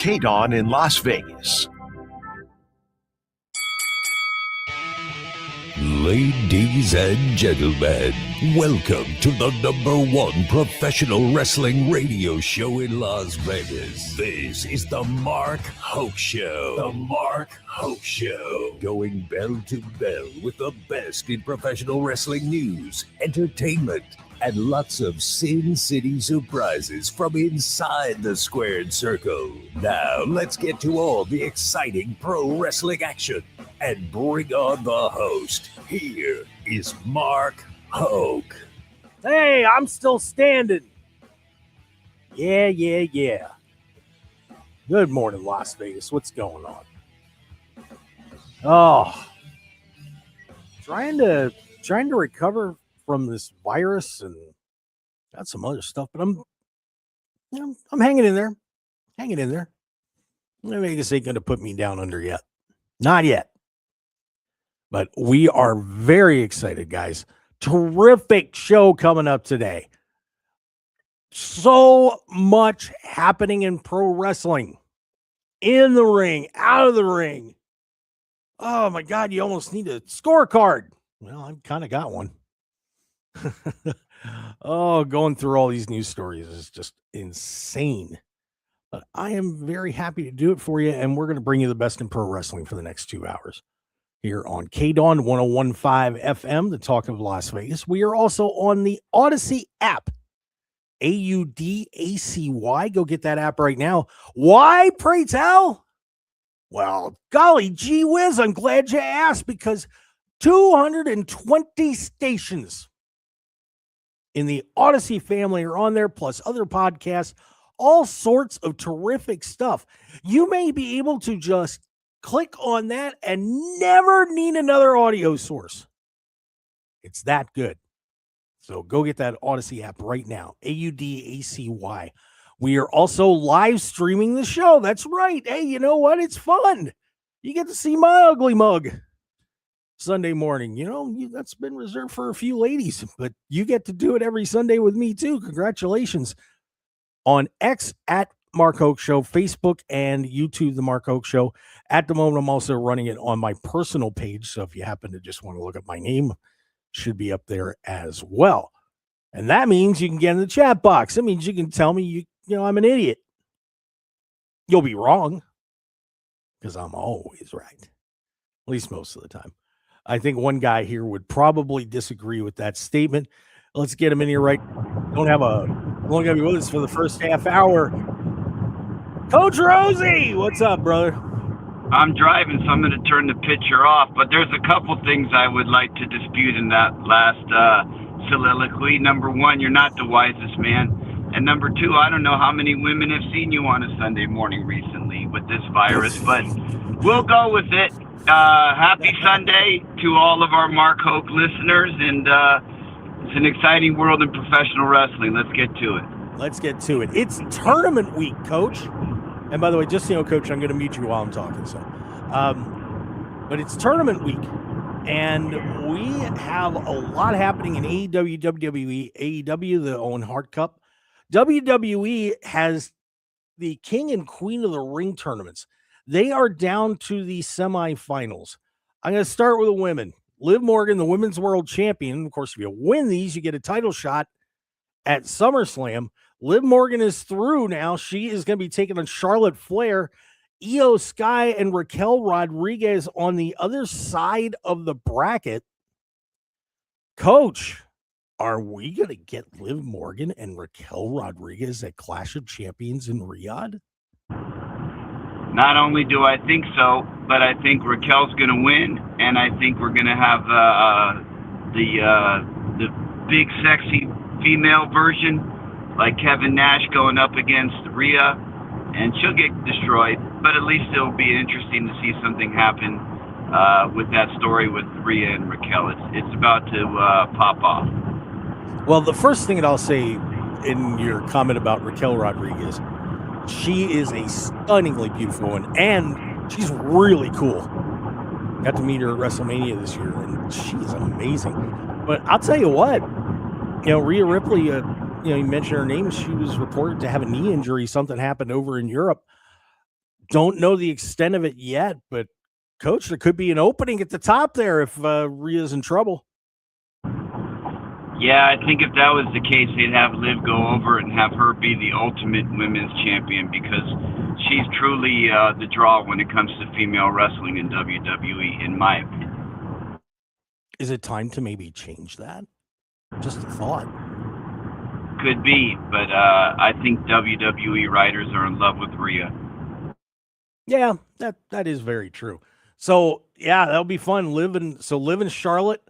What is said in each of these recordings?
KDAWN in Las Vegas. Ladies and gentlemen, welcome to the #1 professional wrestling radio show in Las Vegas. This is the Mark Hoke Show. The Mark Hoke Show. Going bell to bell with the best in professional wrestling news, entertainment, and lots of Sin City surprises from inside the squared circle. Now, let's get to all the exciting pro wrestling action and bring on the host. Here is Mark Hoke. Hey, I'm still standing. Yeah. Good morning, Las Vegas. What's going on? Oh, trying to recover from this virus and got some other stuff, but I'm hanging in there. Vegas ain't going to put me down under yet. Not yet. But we are very excited, guys. Terrific show coming up today. So much happening in pro wrestling. In the ring, out of the ring. Oh my God, you almost need a scorecard. Well, I've kind of got one. Oh, going through all these news stories is just insane. But I am very happy to do it for you, and we're going to bring you the best in pro wrestling for the next 2 hours here on KDAWN 101.5 FM, the Talk of Las Vegas. We are also on the Odyssey app, AUDACY. Go get that app right now. Why, pray tell? Well, golly gee whiz, I'm glad you asked, because 220 stations in the Odyssey family are on there, plus other podcasts, all sorts of terrific stuff. You may be able to just click on that and never need another audio source. It's that good. So go get that Odyssey app right now, AUDACY. We are also live streaming the show. That's right. Hey, you know what? It's fun. You get to see my ugly mug Sunday morning. That's been reserved for a few ladies, but you get to do it every Sunday with me too. Congratulations. On X at Mark Hoke Show, Facebook and YouTube, The Mark Hoke Show. At the moment, I'm also running it on my personal page. So if you happen to just want to look at my name, it should be up there as well. And that means you can get in the chat box. That means you can tell me, I'm an idiot. You'll be wrong, because I'm always right. At least most of the time. I think one guy here would probably disagree with that statement. Let's get him in here right. Don't going to be with us for the first half hour. Coach Rosey, what's up, brother? I'm driving, so I'm going to turn the picture off, but there's a couple things I would like to dispute in that last soliloquy. Number one, you're not the wisest man. And number two, I don't know how many women have seen you on a Sunday morning recently with this virus, but we'll go with it. Happy Sunday to all of our Mark Hoke listeners, and it's an exciting world in professional wrestling. Let's get to it. It's tournament week, Coach. And by the way, just so you know, Coach, I'm going to mute you while I'm talking. So, but it's tournament week, and we have a lot happening in AEW, WWE, AEW, the Owen Hart Cup. WWE has the King and Queen of the Ring tournaments. They are down to the semifinals. I'm going to start with the women. Liv Morgan, the women's world champion. Of course, if you win these, you get a title shot at SummerSlam. Liv Morgan is through now. She is going to be taking on Charlotte Flair. Io Sky and Raquel Rodriguez on the other side of the bracket. Coach, are we going to get Liv Morgan and Raquel Rodriguez at Clash of Champions in Riyadh? Not only do I think so, but I think Raquel's going to win, and I think we're going to have the big, sexy female version, like Kevin Nash going up against Rhea, and she'll get destroyed. But at least it'll be interesting to see something happen with that story with Rhea and Raquel. It's about to pop off. Well, the first thing that I'll say in your comment about Raquel Rodriguez, she is a stunningly beautiful woman, and she's really cool. Got to meet her at WrestleMania this year, and she is amazing. But I'll tell you what, Rhea Ripley, you mentioned her name. She was reported to have a knee injury. Something happened over in Europe. don't know the extent of it yet, but Coach, there could be an opening at the top there if Rhea's in trouble. Yeah, I think if that was the case, they'd have Liv go over and have her be the ultimate women's champion, because she's truly the draw when it comes to female wrestling in WWE, in my opinion. Is it time to maybe change that? Just a thought. Could be, but I think WWE writers are in love with Rhea. Yeah, that is very true. So, yeah, that'll be fun. Liv and Charlotte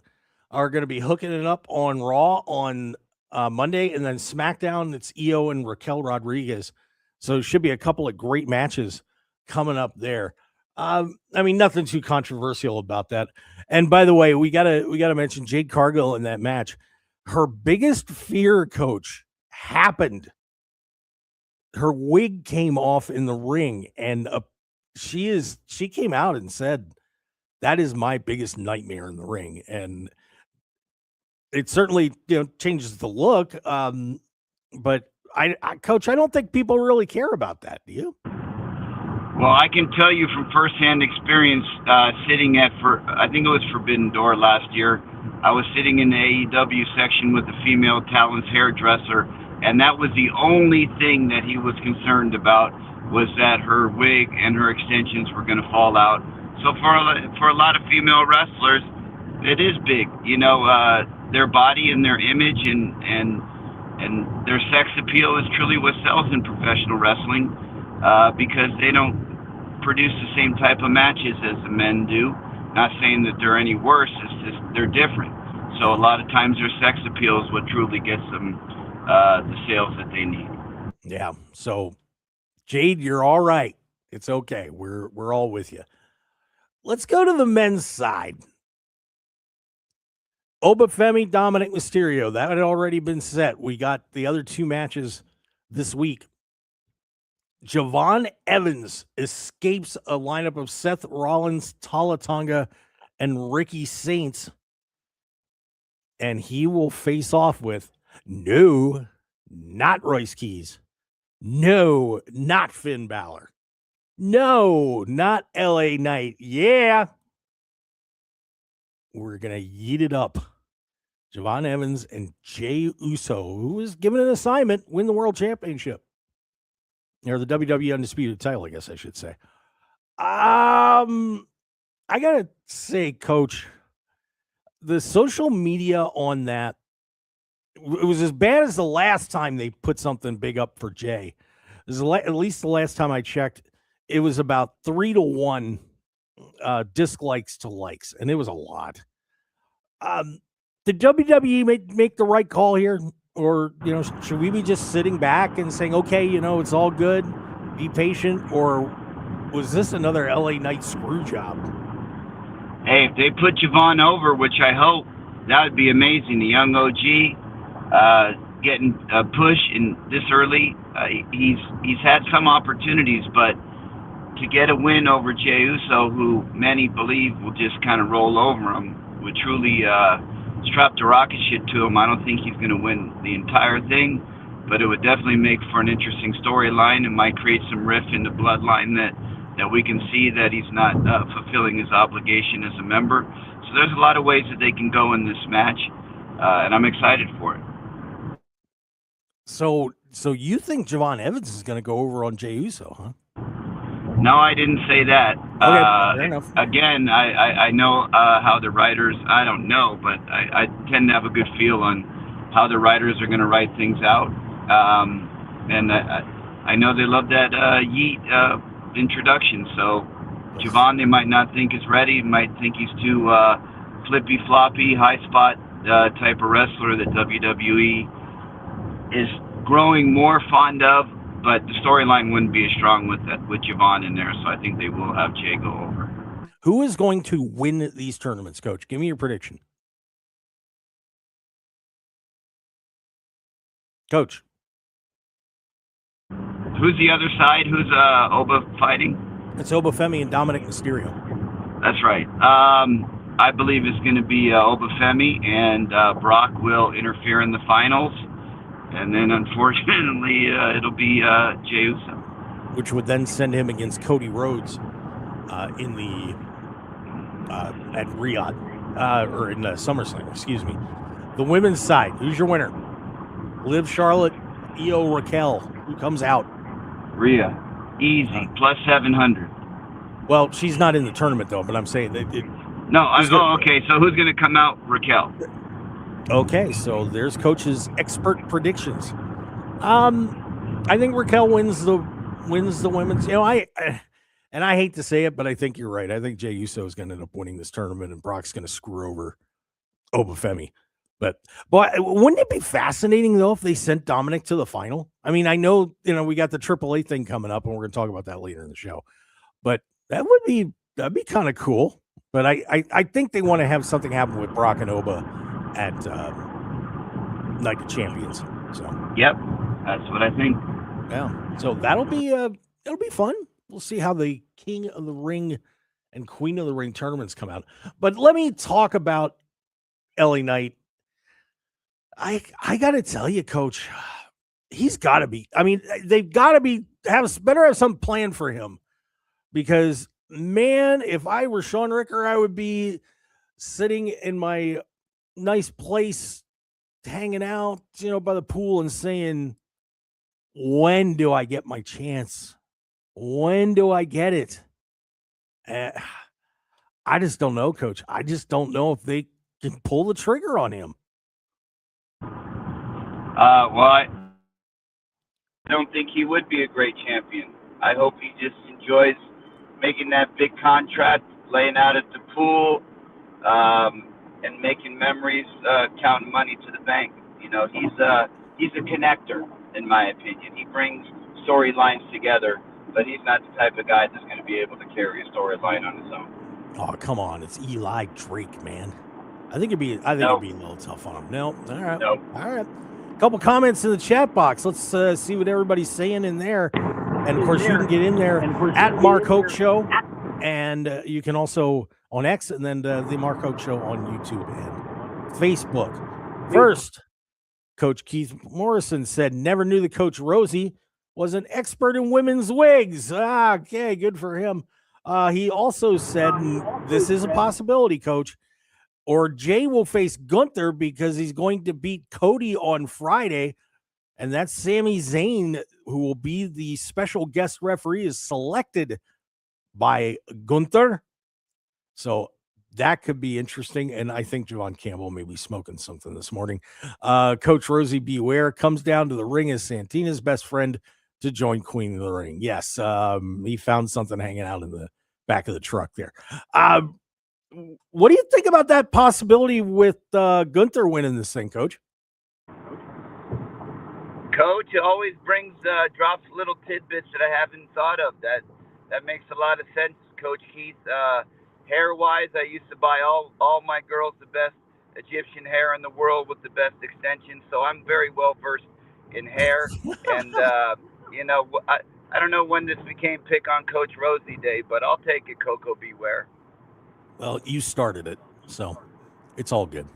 are going to be hooking it up on Raw on Monday, and then SmackDown, it's Io and Raquel Rodriguez. So it should be a couple of great matches coming up there. I mean, nothing too controversial about that. And by the way, we gotta mention Jade Cargill in that match. Her biggest fear, Coach, happened. Her wig came off in the ring, and she came out and said, "That is my biggest nightmare in the ring." And it certainly, changes the look. But I, Coach, I don't think people really care about that. Do you? Well, I can tell you from firsthand experience, sitting I think it was Forbidden Door last year. I was sitting in the AEW section with a female talent's hairdresser, and that was the only thing that he was concerned about, was that her wig and her extensions were going to fall out. So for a lot of female wrestlers, it is big, their body and their image and their sex appeal is truly what sells in professional wrestling, because they don't produce the same type of matches as the men do. Not saying that they're any worse, it's just they're different. So a lot of times their sex appeal is what truly gets them the sales that they need. Yeah. So Jade, you're all right. It's okay. We're all with you. Let's go to the men's side. Obafemi, Dominic Mysterio. That had already been set. We got the other two matches this week. Javon Evans escapes a lineup of Seth Rollins, Tala Tonga, and Ricky Saints. And he will face off with no, not Royce Keys. No, not Finn Balor. No, not LA Knight. Yeah. We're going to yeet it up. Javon Evans and Jey Uso, who was given an assignment, win the World Championship. Or the WWE Undisputed title, I guess I should say. I got to say, Coach, the social media on that, it was as bad as the last time they put something big up for Jay. At least the last time I checked, it was about 3-1 dislikes to likes, and it was a lot. Did WWE make the right call here? Or, should we be just sitting back and saying, okay, it's all good, be patient? Or was this another LA Knight screw job? Hey, if they put Javon over, which I hope, that would be amazing. The young OG getting a push in this early. He's had some opportunities, but to get a win over Jey Uso, who many believe will just kind of roll over him, would truly strap the rocket ship to him. I don't think he's going to win the entire thing, but it would definitely make for an interesting storyline. It might create some rift in the bloodline that we can see that he's not fulfilling his obligation as a member. So there's a lot of ways that they can go in this match, and I'm excited for it. So you think Javon Evans is going to go over on Jey Uso, huh? No, I didn't say that. Okay, fair enough. Again, I know how the writers, I don't know, but I tend to have a good feel on how the writers are going to write things out. And I know they love that Yeet introduction. So Javon, they might not think is ready, might think he's too flippy-floppy, high-spot type of wrestler that WWE is growing more fond of. But the storyline wouldn't be as strong with Javon in there, so I think they will have Jay go over. Who is going to win these tournaments, Coach? Give me your prediction. Coach. Who's the other side? Who's Oba fighting? It's Obafemi and Dominic Mysterio. That's right. I believe it's going to be Obafemi, and Brock will interfere in the finals. And then, unfortunately, it'll be Jey Uso. which would then send him against Cody Rhodes in the at Riyadh or in SummerSlam, excuse me. The women's side, who's your winner? Liv Charlotte, Io Raquel. Who comes out? Rhea. Easy. Plus 700. Well, she's not in the tournament, though, but I'm saying that okay. So who's going to come out? Raquel. Okay, so there's Coach's expert predictions. I think Raquel wins the women's. You know, I hate to say it, but I think you're right. I think Jey Uso is going to end up winning this tournament, and Brock's going to screw over Obafemi. But wouldn't it be fascinating though if they sent Dominic to the final? I mean, I know we got the AAA thing coming up, and we're going to talk about that later in the show. But that'd be kind of cool. But I think they want to have something happen with Brock and Oba at Night of Champions. So yep, that's what I think. Yeah, so it'll be fun. We'll see how the King of the Ring and Queen of the Ring tournaments come out. But let me talk about LA Knight. I got to tell you, Coach, he's got to be. I mean, they've got to better have some plan for him, because man, if I were Sean Ricker, I would be sitting in my nice place, hanging out, by the pool and saying, when do I get my chance? When do I get it? I just don't know, Coach. I just don't know if they can pull the trigger on him. Well, I don't think he would be a great champion. I hope he just enjoys making that big contract, laying out at the pool, and making memories, counting money to the bank. He's a connector, in my opinion. He brings storylines together, but he's not the type of guy that's going to be able to carry a storyline on his own. Oh, come on. It's Eli Drake, man. I think it'd be a little tough on him. No. All right. Nope. All right. Couple comments in the chat box. Let's see what everybody's saying in there. And of course, you can get in there at Mark Hoke Show, and you can also on X, and then the Mark Hoke Show on YouTube and Facebook. First, Coach Keith Morrison said, never knew that Coach Rosey was an expert in women's wigs. Okay, good for him. He also said, this is a possibility, Coach, or Jay will face Gunther because he's going to beat Cody on Friday. And that's Sami Zayn, who will be the special guest referee, is selected by Gunther. So that could be interesting. And I think Javon Campbell may be smoking something this morning. Coach Rosey, beware, comes down to the ring as Santina's best friend to join Queen of the Ring. Yes, he found something hanging out in the back of the truck there. What do you think about that possibility with Gunther winning this thing, Coach? Coach always drops little tidbits that I haven't thought of. That makes a lot of sense, Coach Keith. Hair-wise, I used to buy all my girls the best Egyptian hair in the world with the best extensions, so I'm very well versed in hair. And I don't know when this became pick on Coach Rosey Day, but I'll take it. Coco Beware. Well, you started it, so it's all good.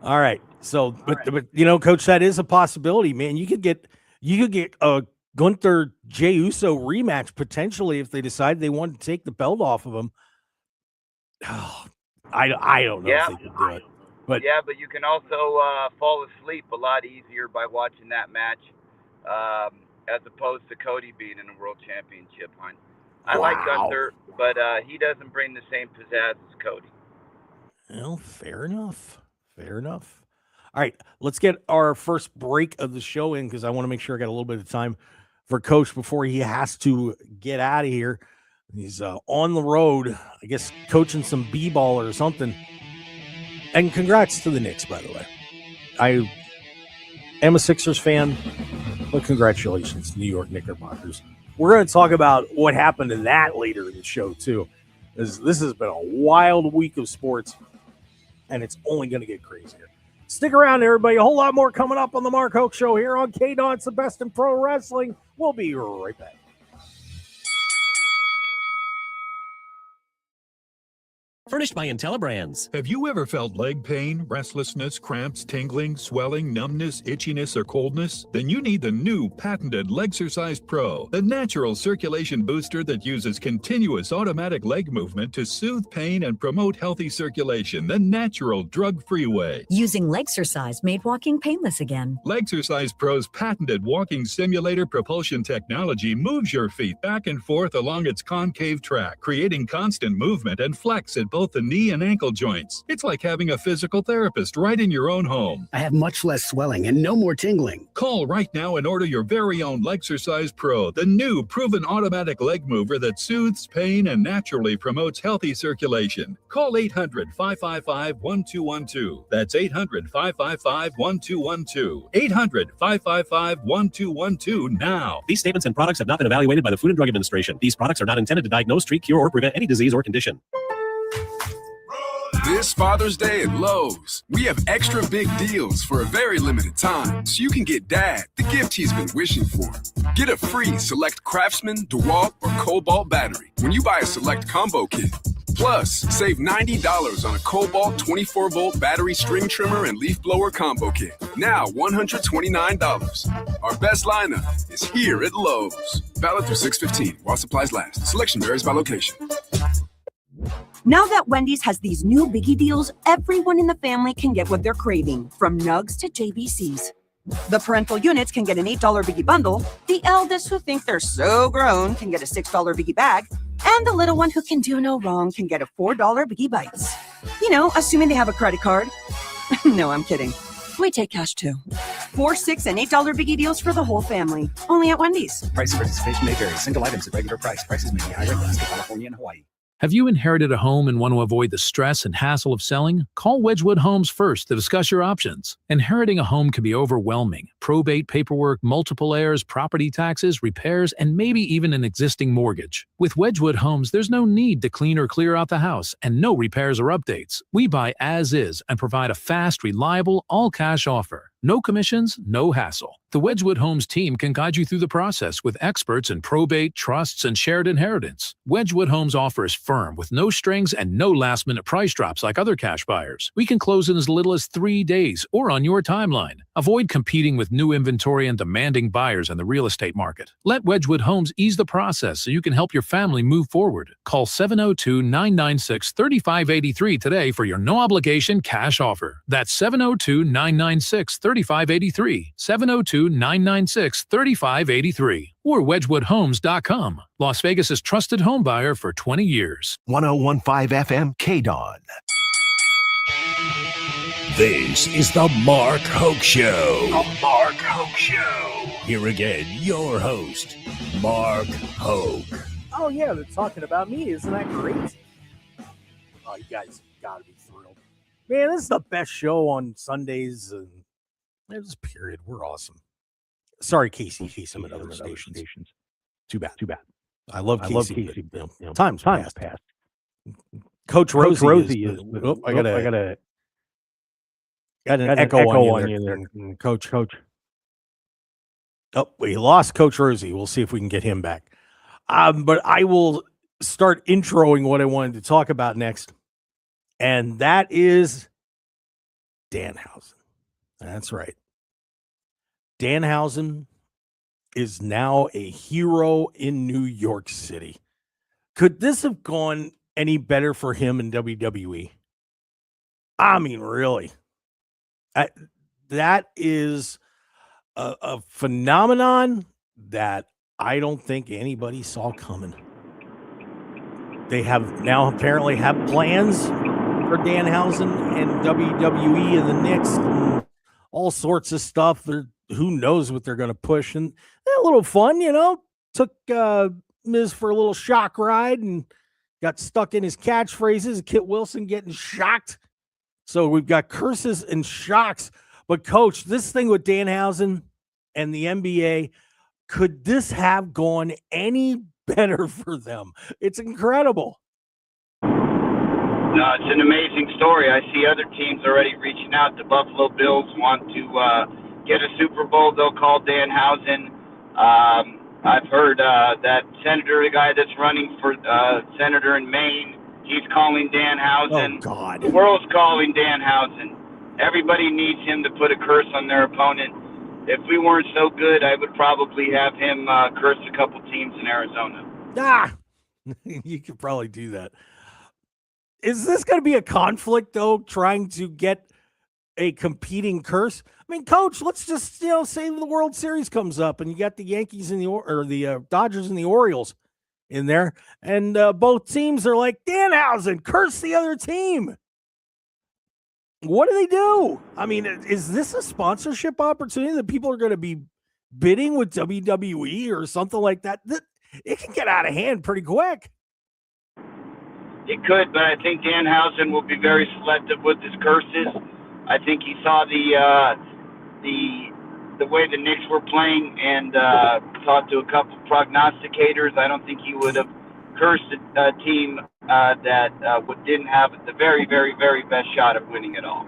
All right. So, but Coach, that is a possibility, man. You could get a Gunther Jey Uso rematch potentially if they decide they want to take the belt off of him. Oh, I don't know if they could do it. But you can also fall asleep a lot easier by watching that match, as opposed to Cody being in a world championship hunt. I like Gunther, but he doesn't bring the same pizzazz as Cody. Well, fair enough. All right, let's get our first break of the show in, because I want to make sure I got a little bit of time for Coach before he has to get out of here. He's on the road, I guess, coaching some b-ball or something. And congrats to the Knicks, by the way. I am a Sixers fan, but congratulations, New York Knickerbockers. We're going to talk about what happened in that later in the show, too. This has been a wild week of sports, and it's only going to get crazier. Stick around, everybody. A whole lot more coming up on the Mark Hoke Show here on KDAWN. It's the best in pro wrestling. We'll be right back. Furnished by IntelliBrands. Have you ever felt leg pain, restlessness, cramps, tingling, swelling, numbness, itchiness, or coldness? Then you need the new patented Legsercise Pro, the natural circulation booster that uses continuous automatic leg movement to soothe pain and promote healthy circulation the natural, drug-free way. Using Legsercise made walking painless again. Legsercise Pro's patented walking simulator propulsion technology moves your feet back and forth along its concave track, creating constant movement and flex at both the knee and ankle joints. It's like having a physical therapist right in your own home. I have much less swelling and no more tingling. Call right now and order your very own Legsercise Pro, the new proven automatic leg mover that soothes pain and naturally promotes healthy circulation. Call 800-555-1212. That's 800-555-1212. 800-555-1212 now. These statements and products have not been evaluated by the Food and Drug Administration. These products are not intended to diagnose, treat, cure, or prevent any disease or condition. This Father's Day at Lowe's, we have extra big deals for a very limited time, so you can get Dad the gift he's been wishing for. Get a free select Craftsman, DeWalt, or Cobalt battery when you buy a select combo kit. Plus, save $90 on a Cobalt 24-volt battery string trimmer and leaf blower combo kit. Now $129. Our best lineup is here at Lowe's. Valid through 6/15 while supplies last. Selection varies by location. Now that Wendy's has these new biggie deals, everyone in the family can get what they're craving, from nugs to JBCs. The parental units can get an $8 biggie bundle, the eldest who think they're so grown can get a $6 biggie bag, and the little one who can do no wrong can get a $4 biggie bites. You know, assuming they have a credit card. No, I'm kidding. We take cash too. $4, $6, and $8 biggie deals for the whole family. Only at Wendy's. Price of participation may vary. Single items at regular price. Prices may be higher in Alaska, California, and Hawaii. Have you inherited a home and want to avoid the stress and hassle of selling? Call Wedgwood Homes first to discuss your options. Inheriting a home can be overwhelming. Probate paperwork, multiple heirs, property taxes, repairs, and maybe even an existing mortgage. With Wedgwood Homes, there's no need to clean or clear out the house and no repairs or updates. We buy as is and provide a fast, reliable, all-cash offer. No commissions, no hassle. The Wedgwood Homes team can guide you through the process with experts in probate, trusts, and shared inheritance. Wedgwood Homes offer is firm with no strings and no last-minute price drops like other cash buyers. We can close in as little as 3 days or on your timeline. Avoid competing with new inventory and demanding buyers in the real estate market. Let Wedgwood Homes ease the process so you can help your family move forward. Call 702-996-3583 today for your no-obligation cash offer. That's 702-996-3583. 702-996-3583 or wedgwoodhomes.com. Las Vegas's trusted home buyer for 20 years. 1015 FM KDAWN. This is the Mark Hoke Show. The Mark Hoke Show. Here again, your host, Mark Hoke. Oh, yeah, they're talking about me. Isn't that great? Oh, you guys got to be thrilled. Man, this is the best show on Sundays. And this period. We're awesome. Sorry, Casey. Casey at other stations. Too bad. I love Casey. But, you know, time's passed. Coach Rosey is I got an echo on you there. Coach. Oh, we lost Coach Rosey. We'll see if we can get him back. But I will start introing what I wanted to talk about next, and that is Danhausen. That's right. Danhausen is now a hero in New York City. Could this have gone any better for him in WWE? I mean, really. That is a phenomenon that I don't think anybody saw coming. They have now apparently have plans for Danhausen and WWE and the Knicks and all sorts of stuff. Who knows what they're going to push. And a little fun, you know. Took Miz for a little shock ride and got stuck in his catchphrases. Kit Wilson getting shocked. So we've got curses and shocks. But, Coach, this thing with Danhausen and the NBA, could this have gone any better for them? It's incredible. No, it's an amazing story. I see other teams already reaching out. The Buffalo Bills want to get a Super Bowl. They'll call Danhausen. I've heard that the guy that's running for senator in Maine, He's calling Danhausen. Oh, God. The world's calling Danhausen. Everybody needs him to put a curse on their opponent. If we weren't so good, I would probably have him curse a couple teams in Arizona. You could probably do that. Is this going to be a conflict, though, trying to get a competing curse? I mean, Coach, let's just, say the World Series comes up and you got the Yankees and the Dodgers and the Orioles in there, and both teams are like, Danhausen, curse the other team. What do they do? I mean, is this a sponsorship opportunity that people are going to be bidding with WWE or something like that? It can get out of hand pretty quick. It could, but I think Danhausen will be very selective with his curses. I think he saw the way the Knicks were playing and talked to a couple prognosticators. I don't think he would have cursed a team that didn't have the very, very, very best shot of winning it all.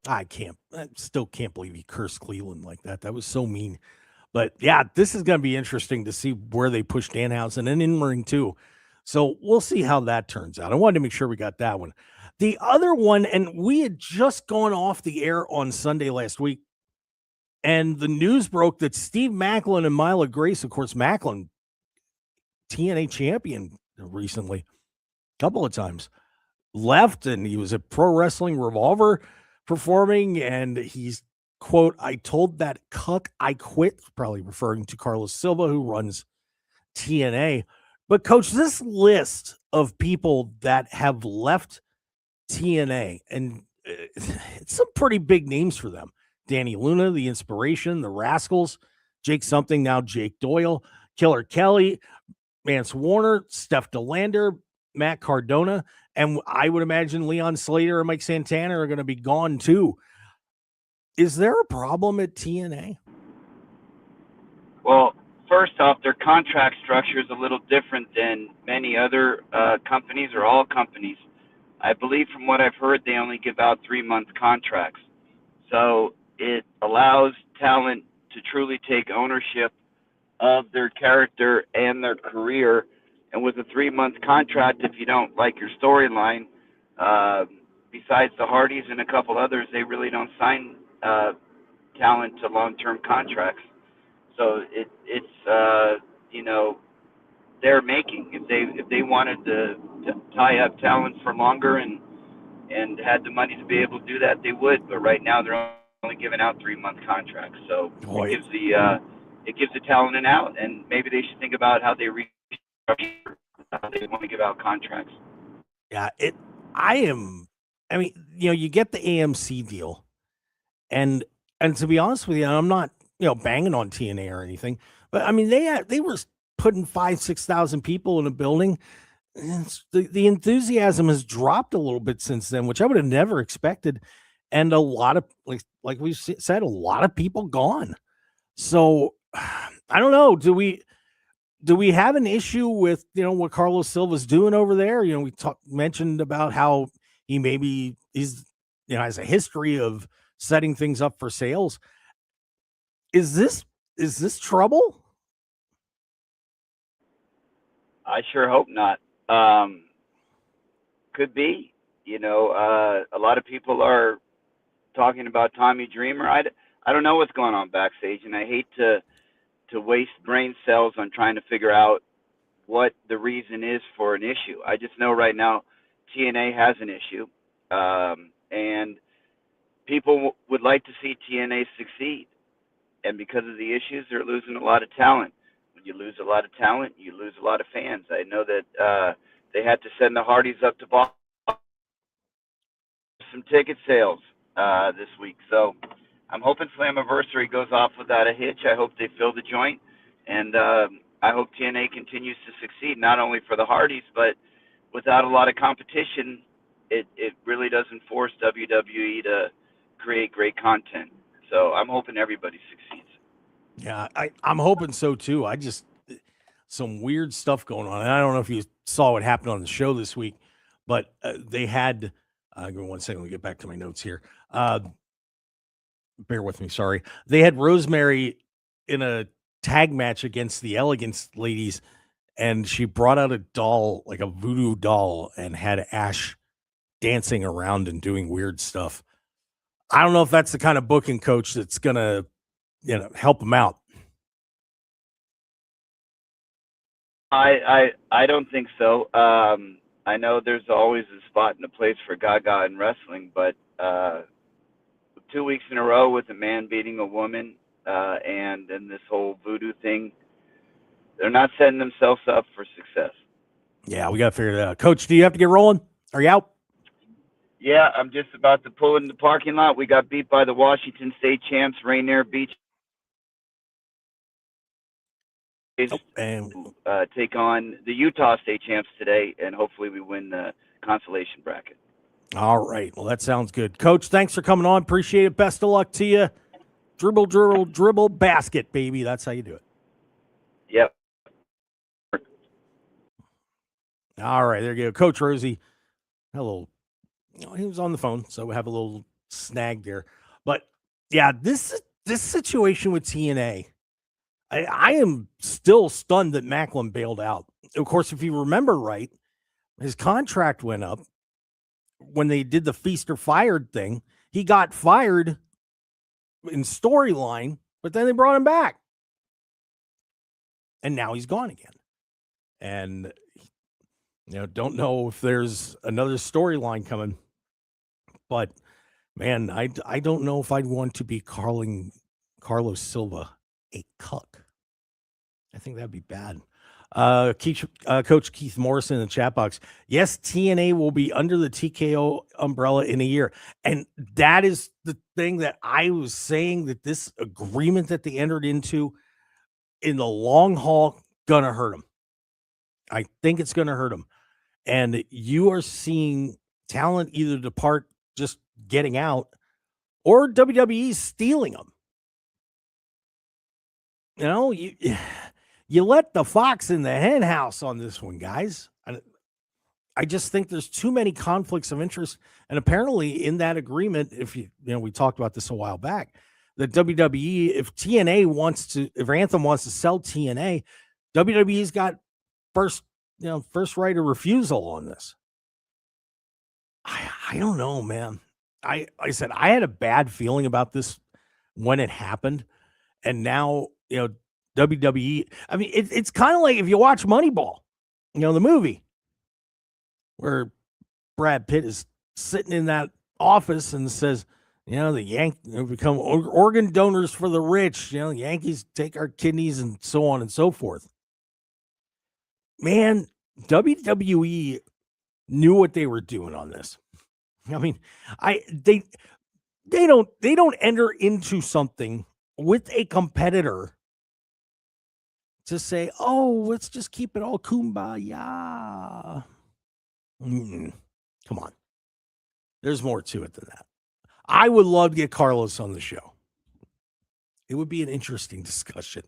I still can't believe he cursed Cleveland like that. That was so mean. But yeah, this is going to be interesting to see where they push Danhausen and in ring too. So we'll see how that turns out. I wanted to make sure we got that one. The other one, and we had just gone off the air on Sunday last week, and the news broke that Steve Macklin and Mila Grace, of course, Macklin, TNA champion recently, a couple of times, left, and he was at Pro Wrestling Revolver performing, and he's, quote, I told that cuck I quit, probably referring to Carlos Silva, who runs TNA. But, Coach, this list of people that have left TNA, and it's some pretty big names for them. Danny Luna, The Inspiration, The Rascals, Jake Something, now Jake Doyle, Killer Kelly, Mance Warner, Steph DeLander, Matt Cardona, and I would imagine Leon Slater and Mike Santana are going to be gone too. Is there a problem at TNA? Well, first off, their contract structure is a little different than many other companies or all companies. I believe from what I've heard, they only give out 3-month contracts. So it allows talent to truly take ownership of their character and their career. And with a 3-month contract, if you don't like your storyline, besides the Hardys and a couple others, they really don't sign talent to long-term contracts. So it's they're making. If they wanted to tie up talent for longer and had the money to be able to do that, they would. But right now they're only giving out 3-month contracts. So it gives the talent an out, and maybe they should think about how they restructure how they want to give out contracts. Yeah, you get the AMC deal, and to be honest with you, I'm not banging on TNA or anything, but I mean they were putting 5,000-6,000 people in a building. The enthusiasm has dropped a little bit since then, which I would have never expected, and a lot of like we said, a lot of people gone. So I don't know. Do we have an issue with what Carlos Silva's doing over there? We mentioned about how he maybe has a history of setting things up for sales. Is this trouble? I sure hope not. Could be. A lot of people are talking about Tommy Dreamer. I don't know what's going on backstage, and I hate to waste brain cells on trying to figure out what the reason is for an issue. I just know right now TNA has an issue, and people would like to see TNA succeed. And because of the issues, they're losing a lot of talent. When you lose a lot of talent, you lose a lot of fans. I know that they had to send the Hardys up to Boston some ticket sales this week. So I'm hoping Slammiversary goes off without a hitch. I hope they fill the joint. And I hope TNA continues to succeed, not only for the Hardys, but without a lot of competition, it really doesn't force WWE to create great content. So I'm hoping everybody succeeds. Yeah, I'm hoping so too. Some weird stuff going on. And I don't know if you saw what happened on the show this week, but they had, give me 1 second, let me get back to my notes here. Bear with me, sorry. They had Rosemary in a tag match against the Elegance ladies, and she brought out a doll, like a voodoo doll, and had Ash dancing around and doing weird stuff. I don't know if that's the kind of booking coach that's gonna, help him out. I don't think so. I know there's always a spot and a place for Gaga in wrestling, but 2 weeks in a row with a man beating a woman, and then this whole voodoo thing, they're not setting themselves up for success. Yeah, we got to figure it out. Coach, do you have to get rolling? Are you out? Yeah, I'm just about to pull in the parking lot. We got beat by the Washington State champs, Rainier Beach. And take on the Utah State champs today, and hopefully we win the consolation bracket. All right. Well, that sounds good. Coach, thanks for coming on. Appreciate it. Best of luck to you. Dribble, dribble, dribble, basket, baby. That's how you do it. Yep. All right. There you go. Coach Rosey. Hello. He was on the phone, so we have a little snag there. But, yeah, this situation with TNA, I am still stunned that Macklin bailed out. Of course, if you remember right, his contract went up when they did the feast or fired thing. He got fired in storyline, but then they brought him back. And now he's gone again. And, don't know if there's another storyline coming. But, man, I don't know if I'd want to be calling Carlos Silva a cuck. I think that'd be bad. Coach Keith Morrison in the chat box. Yes, TNA will be under the TKO umbrella in a year. And that is the thing that I was saying, that this agreement that they entered into in the long haul gonna hurt them. I think it's gonna hurt them. And you are seeing talent either depart, just getting out, or WWE stealing them. You let the fox in the hen house on this one, guys. I just think there's too many conflicts of interest. And apparently in that agreement, we talked about this a while back, the WWE, if Anthem wants to sell TNA, WWE's got first right of refusal on this. I don't know, man. I said, I had a bad feeling about this when it happened. And now, WWE, I mean, it's kind of like if you watch Moneyball, the movie where Brad Pitt is sitting in that office and says, the Yankees become organ donors for the rich, the Yankees take our kidneys and so on and so forth. Man, WWE knew what they were doing on this. I mean, they don't enter into something with a competitor to say, oh, let's just keep it all kumbaya. Come on. There's more to it than that. I would love to get Carlos on the show. It would be an interesting discussion.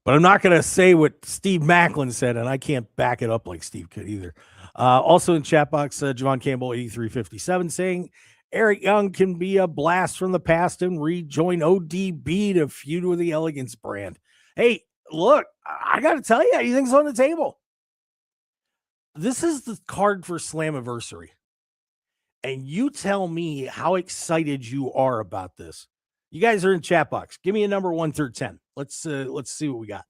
But I'm not going to say what Steve Macklin said, and I can't back it up like Steve could either. Also in chat box, Javon Campbell 8357 saying Eric Young can be a blast from the past and rejoin ODB to feud with the Elegance brand. Hey, look, I got to tell you, anything's on the table. This is the card for Slammiversary. And you tell me how excited you are about this. You guys are in chat box. Give me a number 1 through 10. Let's see what we got.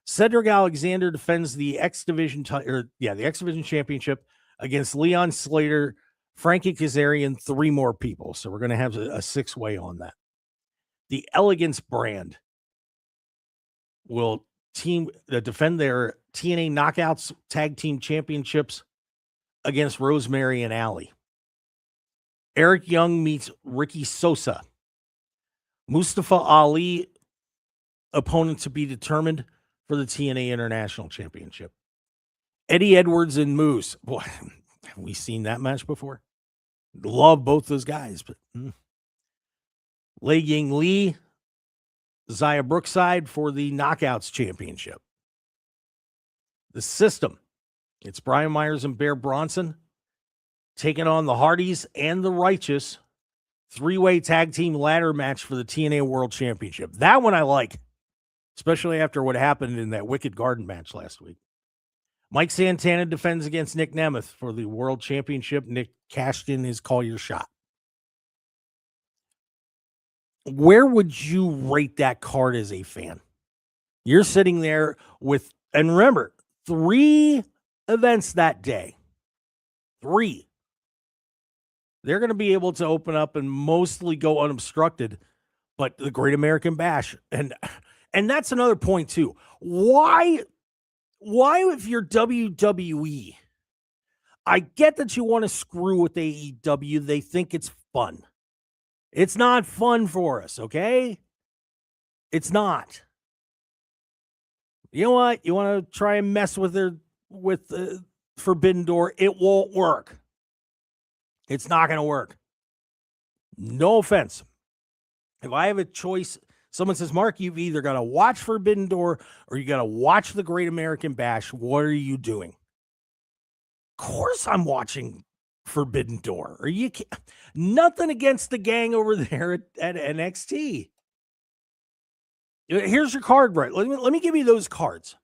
Cedric Alexander defends the X Division the X Division Championship against Leon Slater, Frankie Kazarian, 3 more people. So we're going to have a 6-way on that. The Elegance brand will defend their TNA Knockouts Tag Team Championships against Rosemary and Allie. Eric Young meets Ricky Sosa. Mustafa Ali, opponent to be determined for the TNA International Championship. Eddie Edwards and Moose. Boy, have we seen that match before? Love both those guys. But Lei Ying Lee, Zaya Brookside for the Knockouts Championship. The System. It's Brian Myers and Bear Bronson taking on the Hardys and the Righteous. 3-way tag team ladder match for the TNA World Championship. That one I like, especially after what happened in that Wicked Garden match last week. Mike Santana defends against Nick Nemeth for the World Championship. Nick cashed in his call your shot. Where would you rate that card as a fan? You're sitting there with, and remember, 3 events that day. 3. They're going to be able to open up and mostly go unobstructed, but the Great American Bash, and that's another point too. Why if you're WWE, I get that you want to screw with AEW. They think it's fun. It's not fun for us, okay? It's not. You know what? You want to try and mess with the Forbidden Door, it won't work. It's not going to work. No offense. If I have a choice, someone says, Mark, you've either got to watch Forbidden Door or you got to watch the Great American Bash. What are you doing? Of course I'm watching Forbidden Door. Are you nothing against the gang over there at NXT. Here's your card, right? Let me give you those cards.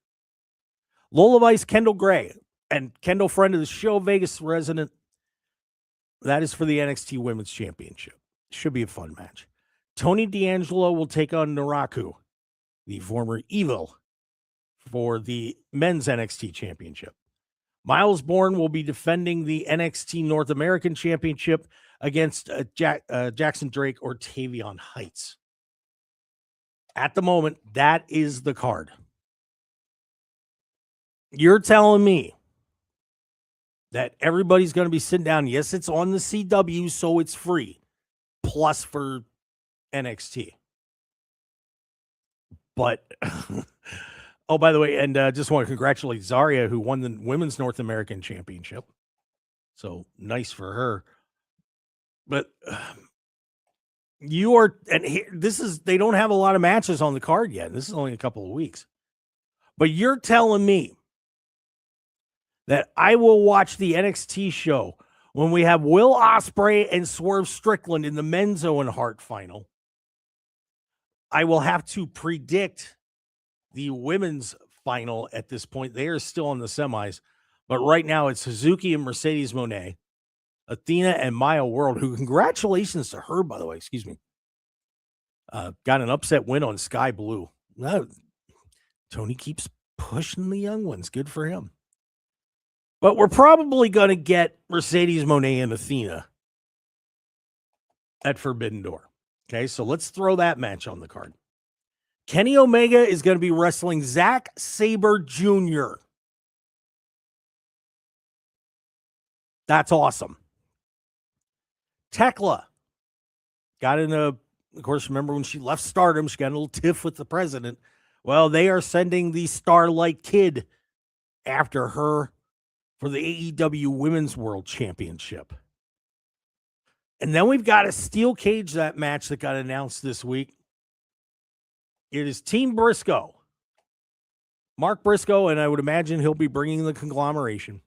Lola Vice, Kendall Gray, and Kendall, friend of the show, Vegas resident. That is for the NXT Women's Championship. Should be a fun match. Tony D'Angelo will take on Naraku, the former Evil, for the Men's NXT Championship. Miles Bourne will be defending the NXT North American Championship against Jackson Drake or Tavion Heights. At the moment, that is the card. You're telling me that everybody's going to be sitting down. Yes, it's on the CW, so it's free. Plus for NXT. But, oh, by the way, and just want to congratulate Zarya, who won the Women's North American Championship. So nice for her. But you are, and this is, they don't have a lot of matches on the card yet. This is only a couple of weeks. But you're telling me that I will watch the NXT show when we have Will Ospreay and Swerve Strickland in the men's Owen Hart final. I will have to predict the women's final at this point. They are still in the semis. But right now it's Suzuki and Mercedes Moné, Athena and Maya World, who, congratulations to her, by the way, excuse me, got an upset win on Sky Blue. Tony keeps pushing the young ones. Good for him. But we're probably going to get Mercedes Moné and Athena at Forbidden Door. Okay, so let's throw that match on the card. Kenny Omega is going to be wrestling Zack Sabre Jr. That's awesome. Tekla got in of course, remember when she left Stardom, she got in a little tiff with the president. Well, they are sending the Starlight Kid after her for the AEW Women's World Championship. And then we've got a steel cage, that match that got announced this week. It is Team Briscoe. Mark Briscoe, and I would imagine he'll be bringing the conglomeration,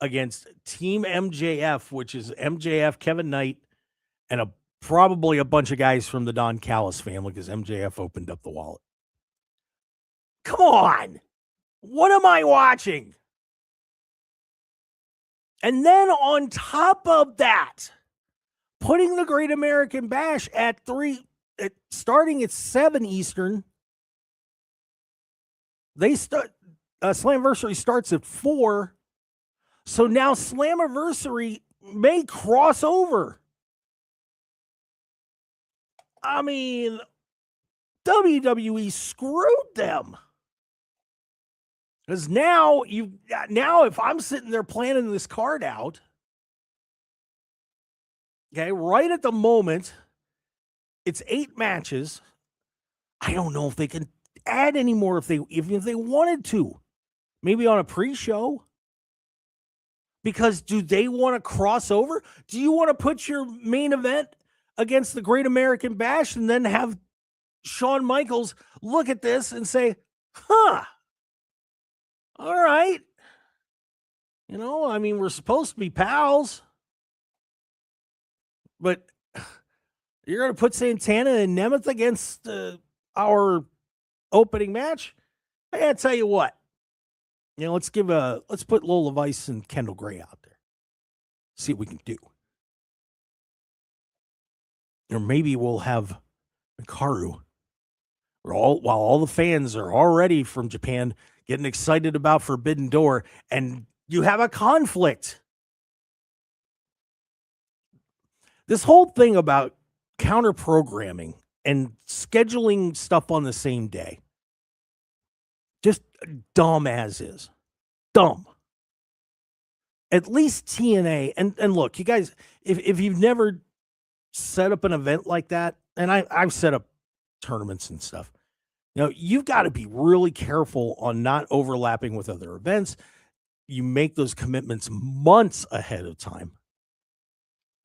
against Team MJF, which is MJF, Kevin Knight, and probably a bunch of guys from the Don Callis family, because MJF opened up the wallet. Come on. What am I watching? And then on top of that, putting the Great American Bash at 3, starting at 7 Eastern. They start Slammiversary starts at 4. So now Slammiversary may cross over. I mean, WWE screwed them. Because now if I'm sitting there planning this card out, okay, right at the moment, it's 8 matches. I don't know if they can add any more even if they wanted to. Maybe on a pre-show. Because do they want to cross over? Do you want to put your main event against the Great American Bash and then have Shawn Michaels look at this and say, huh, all right. You know, I mean, we're supposed to be pals. But you're going to put Santana and Nemeth against our opening match? I got to tell you what. let's put Lola Weiss and Kendall Gray out there. See what we can do. Or maybe we'll have Hikaru. While all the fans are already from Japan getting excited about Forbidden Door, and you have a conflict. This whole thing about counter programming and scheduling stuff on the same day, just dumb as is. Dumb. At least TNA, and look, you guys, if you've never set up an event like that, and I've set up tournaments and stuff, you've got to be really careful on not overlapping with other events. You make those commitments months ahead of time.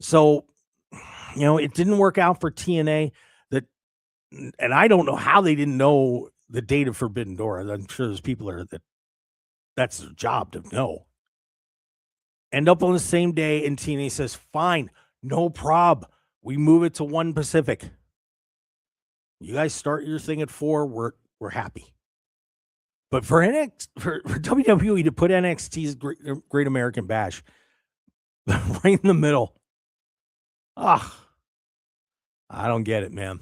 So, it didn't work out for TNA. And I don't know how they didn't know the date of Forbidden Door. I'm sure there's people that's their job to know. End up on the same day, and TNA says, fine, no prob. We move it to 1 Pacific. You guys start your thing at 4. We're happy. But for WWE to put NXT's Great American Bash right in the middle, I don't get it, man.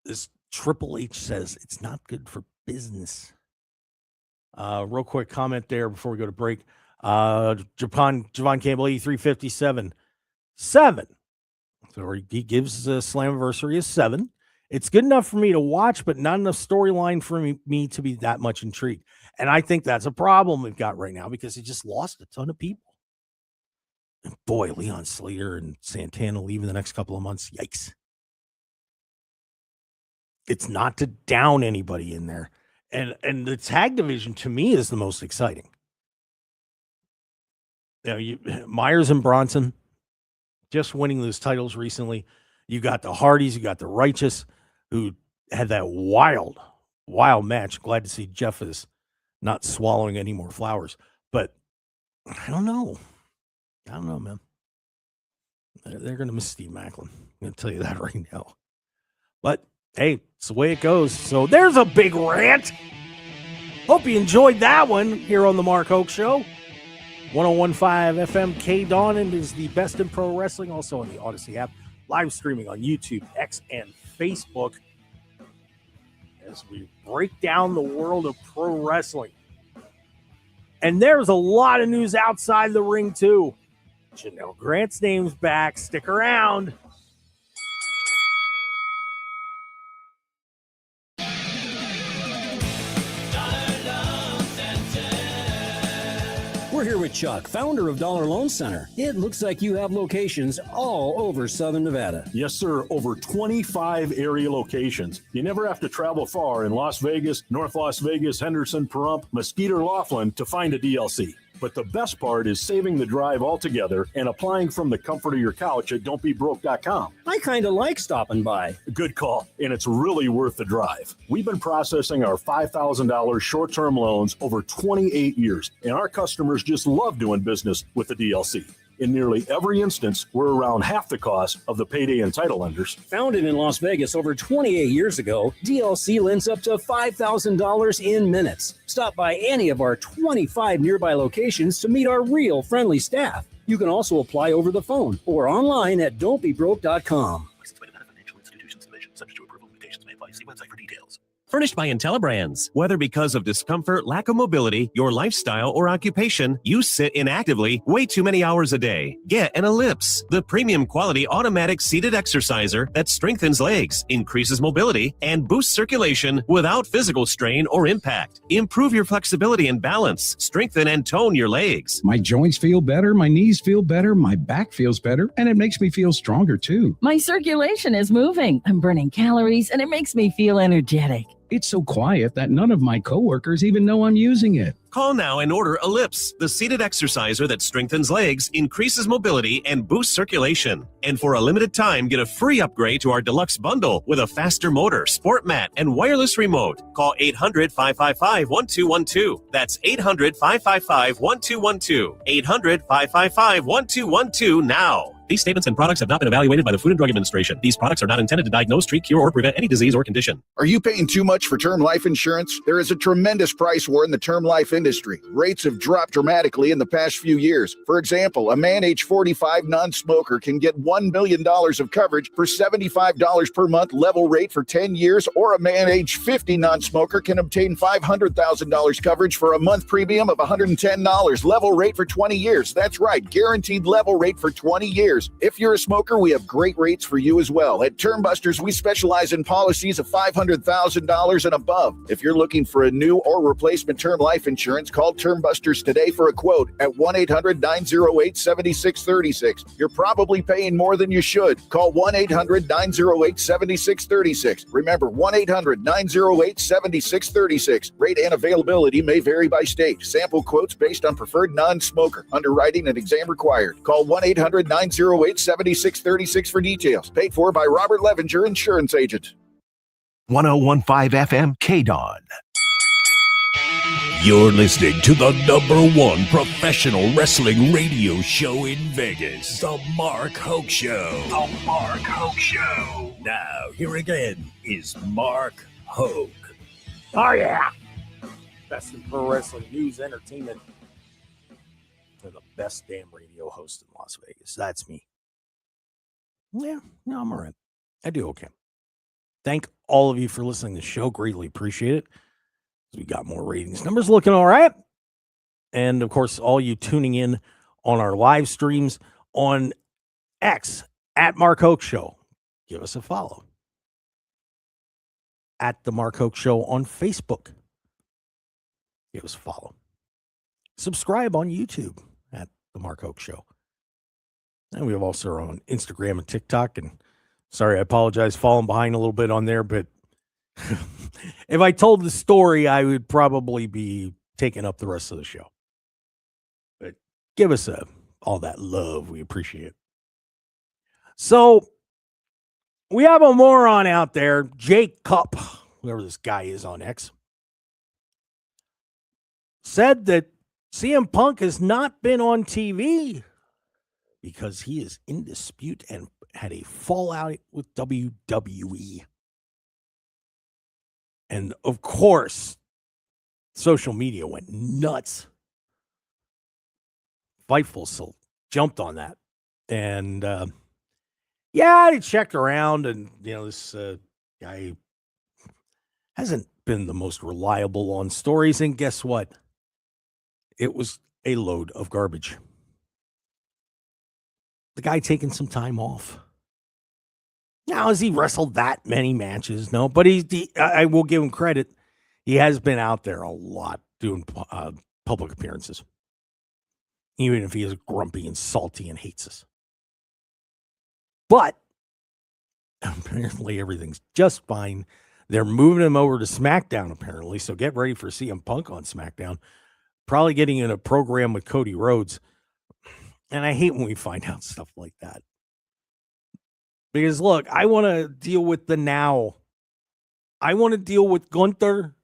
This Triple H says it's not good for business. Real quick comment there before we go to break. Javon Campbell, 8357. 7. So he gives the Slammiversary a 7. It's good enough for me to watch, but not enough storyline for me to be that much intrigued. And I think that's a problem we've got right now because he just lost a ton of people. And boy, Leon Slater and Santana leave in the next couple of months. Yikes. It's not to down anybody in there. And the tag division to me is the most exciting. Myers and Bronson just winning those titles recently. You got the Hardys, you got the Righteous, who had that wild match. Glad to see Jeff is not swallowing any more flowers. But I don't know, man. They're going to miss Steve Macklin. I'm going to tell you that right now. But hey, it's the way it goes. So there's a big rant. Hope you enjoyed that one here on the Mark Hoke Show. 101.5 FM KDAWN, and is the best in pro wrestling, also on the Odyssey app, live streaming on YouTube, X, and Facebook as we break down the world of pro wrestling. And there's a lot of news outside the ring, too. Janelle Grant's name's back. Stick around. We're here with Chuck, founder of Dollar Loan Center. It looks like you have locations all over Southern Nevada. Yes, sir. Over 25 area locations. You never have to travel far in Las Vegas, North Las Vegas, Henderson, Pahrump, Mesquite, or Laughlin to find a DLC. But the best part is saving the drive altogether and applying from the comfort of your couch at don'tbebroke.com. I kind of like stopping by. Good call, and it's really worth the drive. We've been processing our $5,000 short-term loans over 28 years, and our customers just love doing business with the DLC. In nearly every instance, we're around half the cost of the payday and title lenders. Founded in Las Vegas over 28 years ago, DLC lends up to $5,000 in minutes. Stop by any of our 25 nearby locations to meet our real friendly staff. You can also apply over the phone or online at don'tbebroke.com. Subject to approval, limitations may apply. See website for details. Furnished by IntelliBrands. Whether because of discomfort, lack of mobility, your lifestyle, or occupation, you sit inactively way too many hours a day. Get an Ellipse, the premium quality automatic seated exerciser that strengthens legs, increases mobility, and boosts circulation without physical strain or impact. Improve your flexibility and balance. Strengthen and tone your legs. My joints feel better, my knees feel better, my back feels better, and it makes me feel stronger too. My circulation is moving. I'm burning calories, and it makes me feel energetic. It's so quiet that none of my coworkers even know I'm using it. Call now and order Ellipse, the seated exerciser that strengthens legs, increases mobility, and boosts circulation. And for a limited time, get a free upgrade to our deluxe bundle with a faster motor, sport mat, and wireless remote. Call 800-555-1212. That's 800-555-1212. 800-555-1212 now. These statements and products have not been evaluated by the Food and Drug Administration. These products are not intended to diagnose, treat, cure, or prevent any disease or condition. Are you paying too much for term life insurance? There is a tremendous price war in the term life industry. Rates have dropped dramatically in the past few years. For example, a man age 45 non-smoker can get $1 million of coverage for $75 per month level rate for 10 years, or a man age 50 non-smoker can obtain $500,000 coverage for a month premium of $110 level rate for 20 years. That's right, guaranteed level rate for 20 years. If you're a smoker, we have great rates for you as well. At Termbusters, we specialize in policies of $500,000 and above. If you're looking for a new or replacement term life insurance, call Termbusters today for a quote at 1-800-908-7636. You're probably paying more than you should. Call 1-800-908-7636. Remember, 1-800-908-7636. Rate and availability may vary by state. Sample quotes based on preferred non-smoker. Underwriting and exam required. Call 1-800-908-7636 for details. Paid for by Robert Levenger, insurance agent. 1015 FM KDAWN. You're listening to the #1 professional wrestling radio show in Vegas, The Mark Hoke Show. The Mark Hoke Show. Now, here again is Mark Hoke. Oh, yeah. Best in pro wrestling news, entertainment. They're the best damn radio host in Las Vegas. That's me. Yeah, I'm all right. I do okay. Thank all of you for listening to the show. Greatly appreciate it. We got more ratings. Numbers looking all right. And, of course, all you tuning in on our live streams on X, at Mark Hoke Show. Give us a follow. At the Mark Hoke Show on Facebook. Give us a follow. Subscribe on YouTube at the Mark Hoke Show. And we have also on Instagram and TikTok. And sorry, I apologize, falling behind a little bit on there, but if I told the story, I would probably be taking up the rest of the show. But give us all that love. We appreciate it. So we have a moron out there, Jake Cup, whoever this guy is on X, said that CM Punk has not been on TV because he is in dispute and had a fallout with WWE. And, of course, social media went nuts. Fightful still jumped on that. And, I checked around, and, this guy hasn't been the most reliable on stories. And guess what? It was a load of garbage. The guy taking some time off. Now, has he wrestled that many matches? No, but I will give him credit. He has been out there a lot doing public appearances, even if he is grumpy and salty and hates us. But apparently everything's just fine. They're moving him over to SmackDown, apparently, so get ready for CM Punk on SmackDown. Probably getting in a program with Cody Rhodes. And I hate when we find out stuff like that. Because, look, I want to deal with the now. I want to deal with Gunther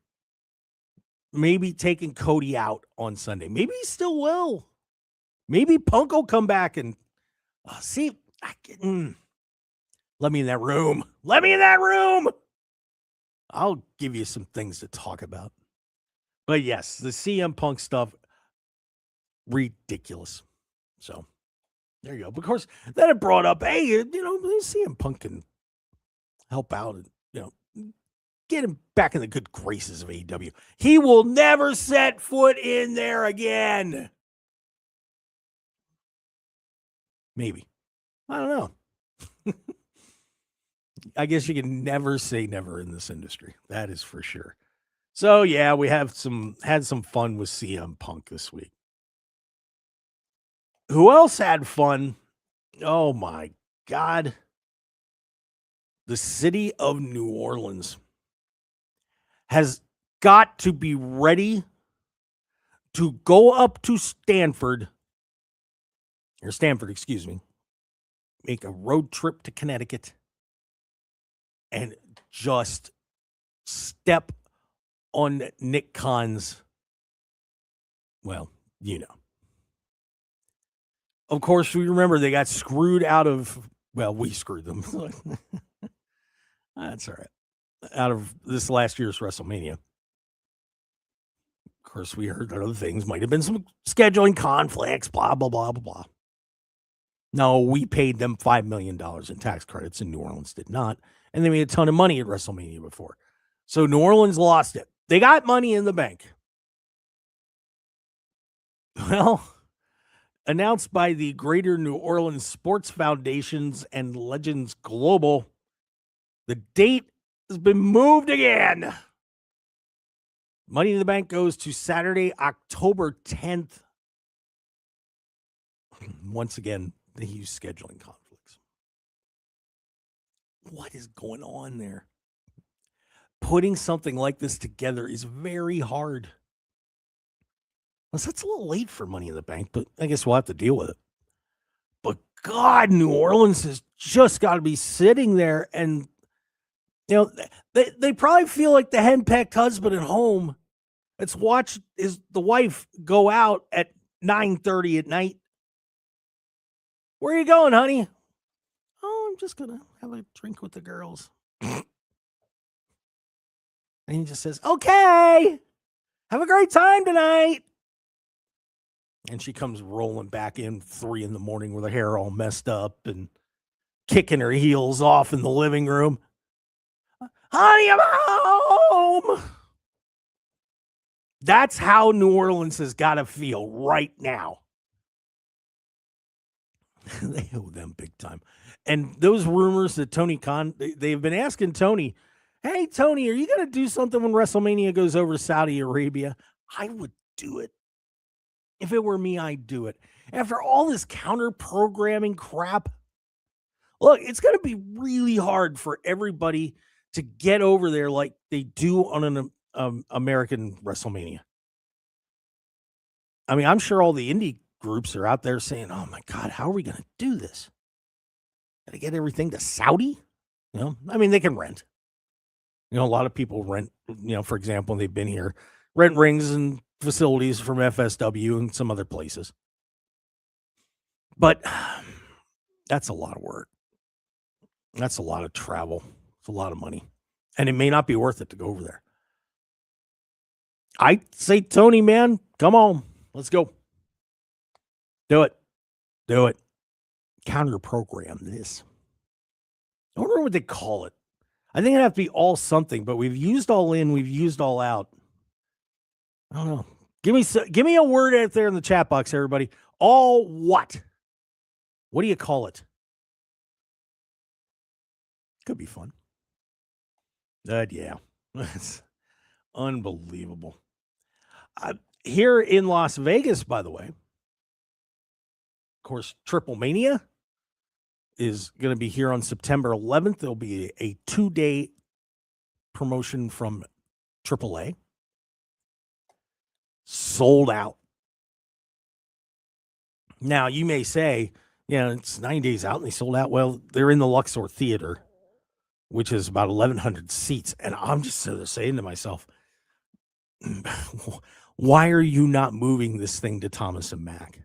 maybe taking Cody out on Sunday. Maybe he still will. Maybe Punk will come back and see. Let me in that room. Let me in that room. I'll give you some things to talk about. But, yes, the CM Punk stuff, ridiculous. So, there you go. Of course, then it brought up, hey, CM Punk can help out and, get him back in the good graces of AEW. He will never set foot in there again. Maybe. I don't know. I guess you can never say never in this industry. That is for sure. So, yeah, we had some fun with CM Punk this week. Who else had fun? Oh, my God. The city of New Orleans has got to be ready to go up to Stanford, excuse me, make a road trip to Connecticut, and just step on Nick Khan's, well, you know. Of course, we remember they got screwed out of, well, we screwed them. That's all right. Out of this last year's WrestleMania. Of course, we heard that other things might have been some scheduling conflicts, blah, blah, blah, blah, blah. No, we paid them $5 million in tax credits, and New Orleans did not. And they made a ton of money at WrestleMania before. So New Orleans lost it. They got money in the bank. Well, announced by the Greater New Orleans Sports Foundations and Legends Global, the date has been moved again. Money in the Bank goes to Saturday, October 10th. Once again, they use scheduling conflicts. What is going on there? Putting something like this together is very hard. That's a little late for Money in the Bank, but I guess we'll have to deal with it. But God, New Orleans has just got to be sitting there, and you know they probably feel like the henpecked husband at home that's watched the wife go out at 9:30 at night. Where are you going, honey? Oh, I'm just gonna have a drink with the girls. And he just says, "Okay, have a great time tonight." And she comes rolling back in 3 a.m. with her hair all messed up and kicking her heels off in the living room. Honey, I'm home. That's how New Orleans has got to feel right now. They owe them big time. And those rumors that Tony Khan, they've been asking Tony, hey, Tony, are you going to do something when WrestleMania goes over to Saudi Arabia? I would do it. If it were me, I'd do it. After all this counter-programming crap, look, it's going to be really hard for everybody to get over there like they do on an American WrestleMania. I mean, I'm sure all the indie groups are out there saying, oh, my God, how are we going to do this? Got to get everything to Saudi? You know, I mean, they can rent. You know, a lot of people rent, you know, for example, they've been here, rent rings and facilities from FSW and some other places. But that's a lot of work. That's a lot of travel. It's a lot of money. And it may not be worth it to go over there. I say, Tony, man, come on. Let's go. Do it. Do it. Counter program this. I wonder what they call it. I think it'd have to be all something, but we've used all in, we've used all out. I don't know. Give me a word out there in the chat box, everybody. All what? What do you call it? Could be fun. Yeah. That's unbelievable. Here in Las Vegas, by the way, of course, Triple Mania is going to be here on September 11th. There'll be a 2-day promotion from AAA. Sold out. Now, you may say, yeah, it's 9 days out and they sold out. Well, they're in the Luxor Theater, which is about 1,100 seats. And I'm just sort of saying to myself, why are you not moving this thing to Thomas and Mack?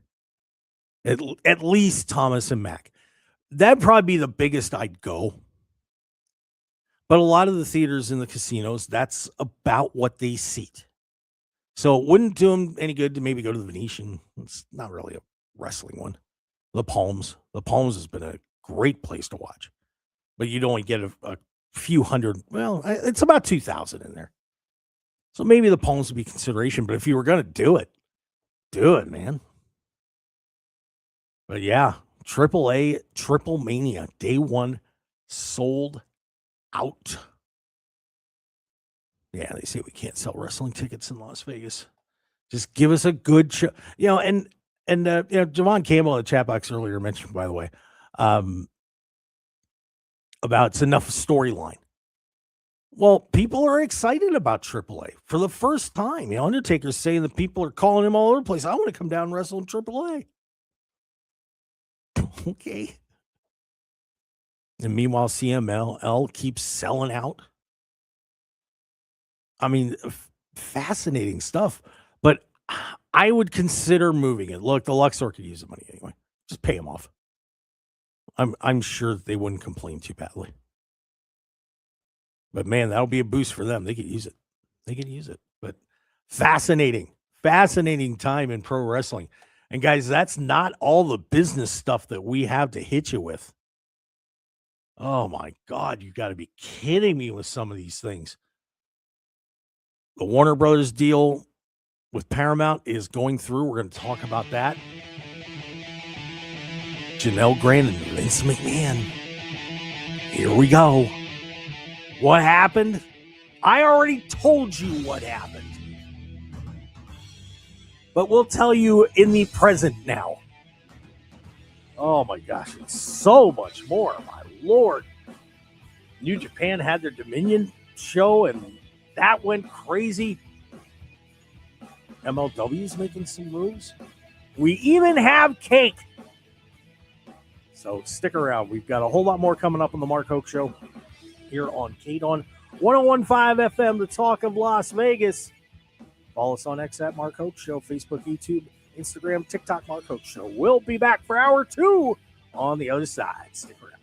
At least Thomas and Mack. That'd probably be the biggest I'd go. But a lot of the theaters in the casinos, that's about what they seat. So it wouldn't do them any good to maybe go to the Venetian. It's not really a wrestling one. The Palms. The Palms has been a great place to watch. But you'd only get a few hundred. Well, it's about 2,000 in there. So maybe the Palms would be consideration. But if you were going to do it, man. But yeah, AAA, Triple Mania, day one, sold out. Yeah, they say we can't sell wrestling tickets in Las Vegas. Just give us a good show. You know, and Javon Campbell in the chat box earlier mentioned, by the way, about it's enough storyline. Well, people are excited about AAA for the first time. Undertaker's saying that people are calling him all over the place. I want to come down and wrestle in AAA. Okay. And meanwhile, CMLL keeps selling out. I mean, fascinating stuff. But I would consider moving it. Look, the Luxor could use the money anyway. Just pay them off. I'm sure that they wouldn't complain too badly. But man, that'll be a boost for them. They could use it. But fascinating time in pro wrestling. And guys, that's not all the business stuff that we have to hit you with. Oh my God, you got to be kidding me with some of these things. The Warner Brothers deal with Paramount is going through. We're going to talk about that. Janelle Grant and Vince McMahon. Here we go. What happened? I already told you what happened. But we'll tell you in the present now. Oh my gosh, it's so much more, my Lord. New Japan had their Dominion show, and that went crazy. MLW's making some moves. We even have cake. So stick around. We've got a whole lot more coming up on the Mark Hoke Show here on KDAWN 101.5 FM, the talk of Las Vegas. Follow us on X at Mark Hoke Show, Facebook, YouTube, Instagram, TikTok, Mark Hoke Show. We'll be back for hour 2 on the other side. Stick around.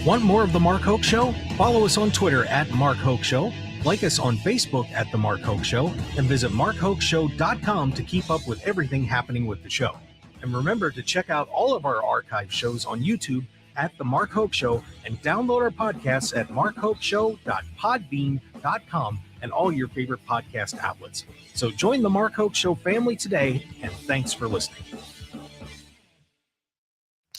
Want more of The Mark Hoke Show? Follow us on Twitter at Mark Hoke Show, like us on Facebook at The Mark Hoke Show, and visit markhokeshow.com to keep up with everything happening with the show. And remember to check out all of our archive shows on YouTube at The Mark Hoke Show and download our podcasts at markhokeshow.podbean.com and all your favorite podcast outlets. So join the Mark Hoke Show family today, and thanks for listening.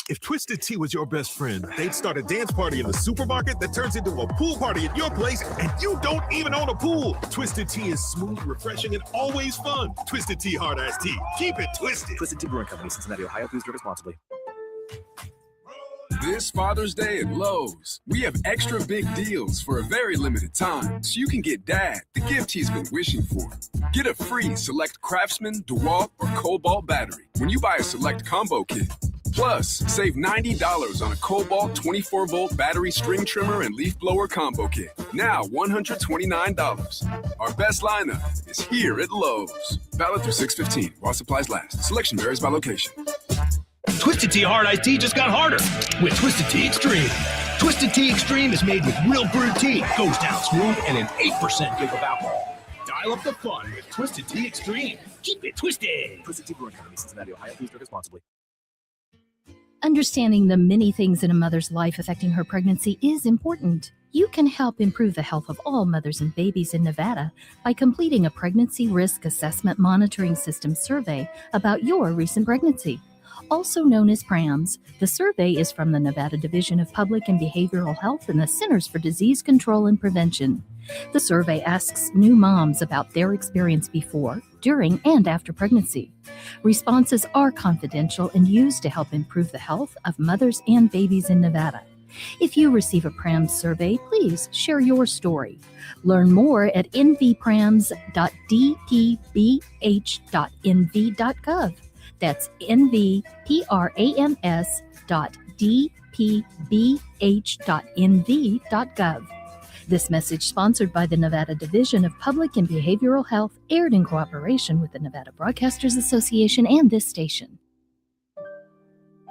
If Twisted Tea was your best friend, they'd start a dance party in the supermarket that turns into a pool party at your place, and you don't even own a pool. Twisted Tea is smooth, refreshing, and always fun. Twisted Tea Hard Iced Tea. Keep it twisted. Twisted Tea Brewing Company, Cincinnati, Ohio. Please drink responsibly. This Father's Day at Lowe's, we have extra big deals for a very limited time, so you can get Dad the gift he's been wishing for. Get a free select Craftsman, DeWalt, or Cobalt battery when you buy a select combo kit. Plus, save $90 on a Cobalt 24-volt battery string trimmer and leaf blower combo kit. Now $129. Our best lineup is here at Lowe's. Valid through 6/15 while supplies last. Selection varies by location. Twisted Tea Hard Iced Tea just got harder with Twisted Tea Extreme. Twisted Tea Extreme is made with real brewed tea, goes down smooth, and an 8% give of alcohol. Dial up the fun with Twisted Tea Extreme. Keep it twisted. Twisted Tea Brewing Company, Cincinnati, Ohio. Please drink responsibly. Understanding the many things in a mother's life affecting her pregnancy is important. You can help improve the health of all mothers and babies in Nevada by completing a pregnancy risk assessment monitoring system survey about your recent pregnancy. Also known as PRAMS, the survey is from the Nevada Division of Public and Behavioral Health and the Centers for Disease Control and Prevention. The survey asks new moms about their experience before, during, and after pregnancy. Responses are confidential and used to help improve the health of mothers and babies in Nevada. If you receive a PRAMS survey, please share your story. Learn more at nvprams.dpbh.nv.gov. That's nvprams.dpbh.nv.gov. This message, sponsored by the Nevada Division of Public and Behavioral Health, aired in cooperation with the Nevada Broadcasters Association and this station.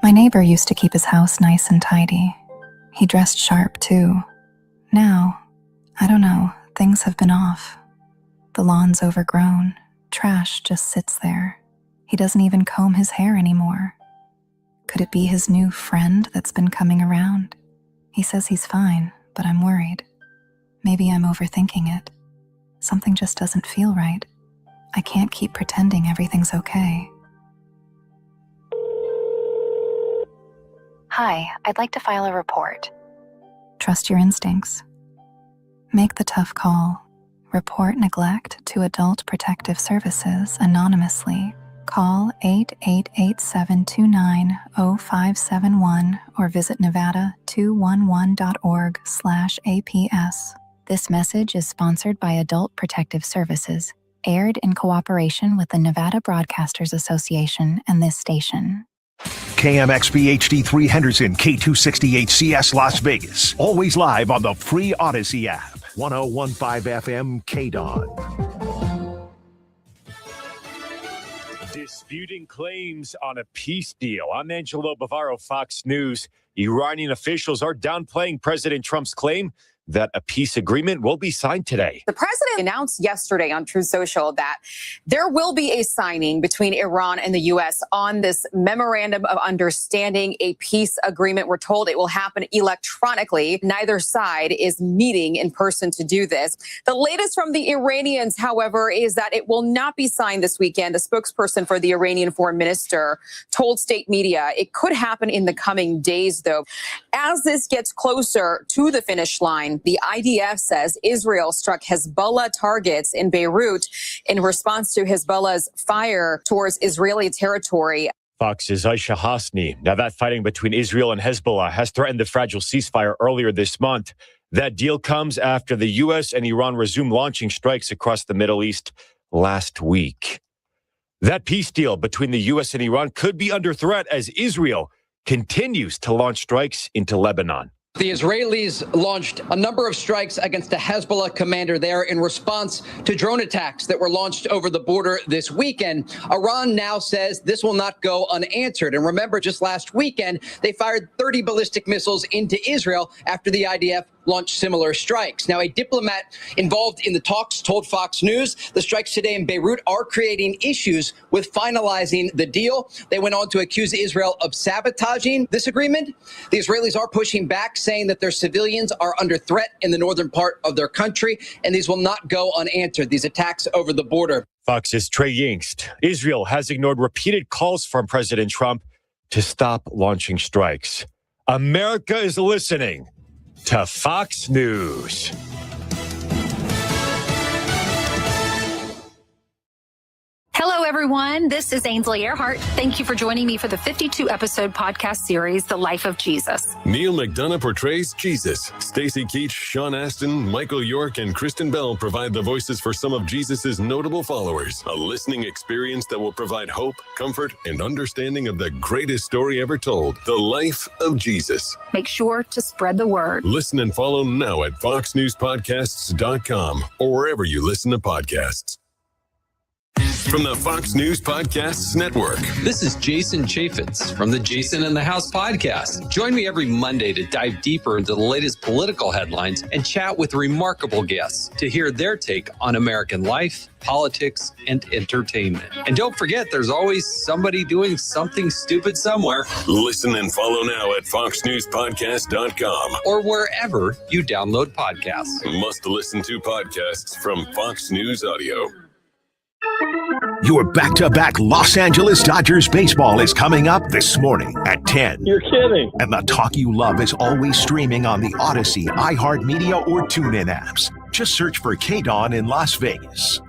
My neighbor used to keep his house nice and tidy. He dressed sharp, too. Now, I don't know, things have been off. The lawn's overgrown. Trash just sits there. He doesn't even comb his hair anymore. Could it be his new friend that's been coming around? He says he's fine, but I'm worried. Maybe I'm overthinking it. Something just doesn't feel right. I can't keep pretending everything's okay. Hi, I'd like to file a report. Trust your instincts. Make the tough call. Report neglect to Adult Protective Services anonymously Call 888-729-0571 or visit nevada211.org/APS. This message is sponsored by Adult Protective Services, aired in cooperation with the Nevada Broadcasters Association and this station. KMXB HD3 Henderson, K268CS Las Vegas. Always live on the free Odyssey app. 1015 FM KDAWN. Disputing claims on a peace deal. I'm Angelo Bavaro, Fox News. Iranian officials are downplaying President Trump's claim that a peace agreement will be signed today. The president announced yesterday on Truth Social that there will be a signing between Iran and the U.S. on this memorandum of understanding, a peace agreement. We're told it will happen electronically. Neither side is meeting in person to do this. The latest from the Iranians, however, is that it will not be signed this weekend. The spokesperson for the Iranian foreign minister told state media it could happen in the coming days, though. As this gets closer to the finish line, the IDF says Israel struck Hezbollah targets in Beirut in response to Hezbollah's fire towards Israeli territory. Fox's Aisha Hasni. Now, that fighting between Israel and Hezbollah has threatened the fragile ceasefire earlier this month. That deal comes after the U.S. and Iran resumed launching strikes across the Middle East last week. That peace deal between the U.S. and Iran could be under threat as Israel continues to launch strikes into Lebanon. The Israelis launched a number of strikes against a Hezbollah commander there in response to drone attacks that were launched over the border this weekend. Iran now says this will not go unanswered. And remember, just last weekend, they fired 30 ballistic missiles into Israel after the IDF launched similar strikes. Now, a diplomat involved in the talks told Fox News the strikes today in Beirut are creating issues with finalizing the deal. They went on to accuse Israel of sabotaging this agreement. The Israelis are pushing back, saying that their civilians are under threat in the northern part of their country, and these will not go unanswered, these attacks over the border. Fox's Trey Yingst. Israel has ignored repeated calls from President Trump to stop launching strikes. America is listening to Fox News. Hello, everyone. This is Ainsley Earhart. Thank you for joining me for the 52-episode podcast series, The Life of Jesus. Neil McDonough portrays Jesus. Stacey Keach, Sean Astin, Michael York, and Kristen Bell provide the voices for some of Jesus's notable followers. A listening experience that will provide hope, comfort, and understanding of the greatest story ever told, The Life of Jesus. Make sure to spread the word. Listen and follow now at foxnewspodcasts.com or wherever you listen to podcasts. From the Fox News Podcasts Network. This is Jason Chaffetz from the Jason in the House podcast. Join me every Monday to dive deeper into the latest political headlines and chat with remarkable guests to hear their take on American life, politics, and entertainment. And don't forget, there's always somebody doing something stupid somewhere. Listen and follow now at foxnewspodcast.com or wherever you download podcasts. Must listen to podcasts from Fox News Audio. Your back-to-back Los Angeles Dodgers baseball is coming up this morning at 10. You're kidding. And the talk you love is always streaming on the Odyssey, iHeartMedia, or TuneIn apps. Just search for KDAWN in Las Vegas.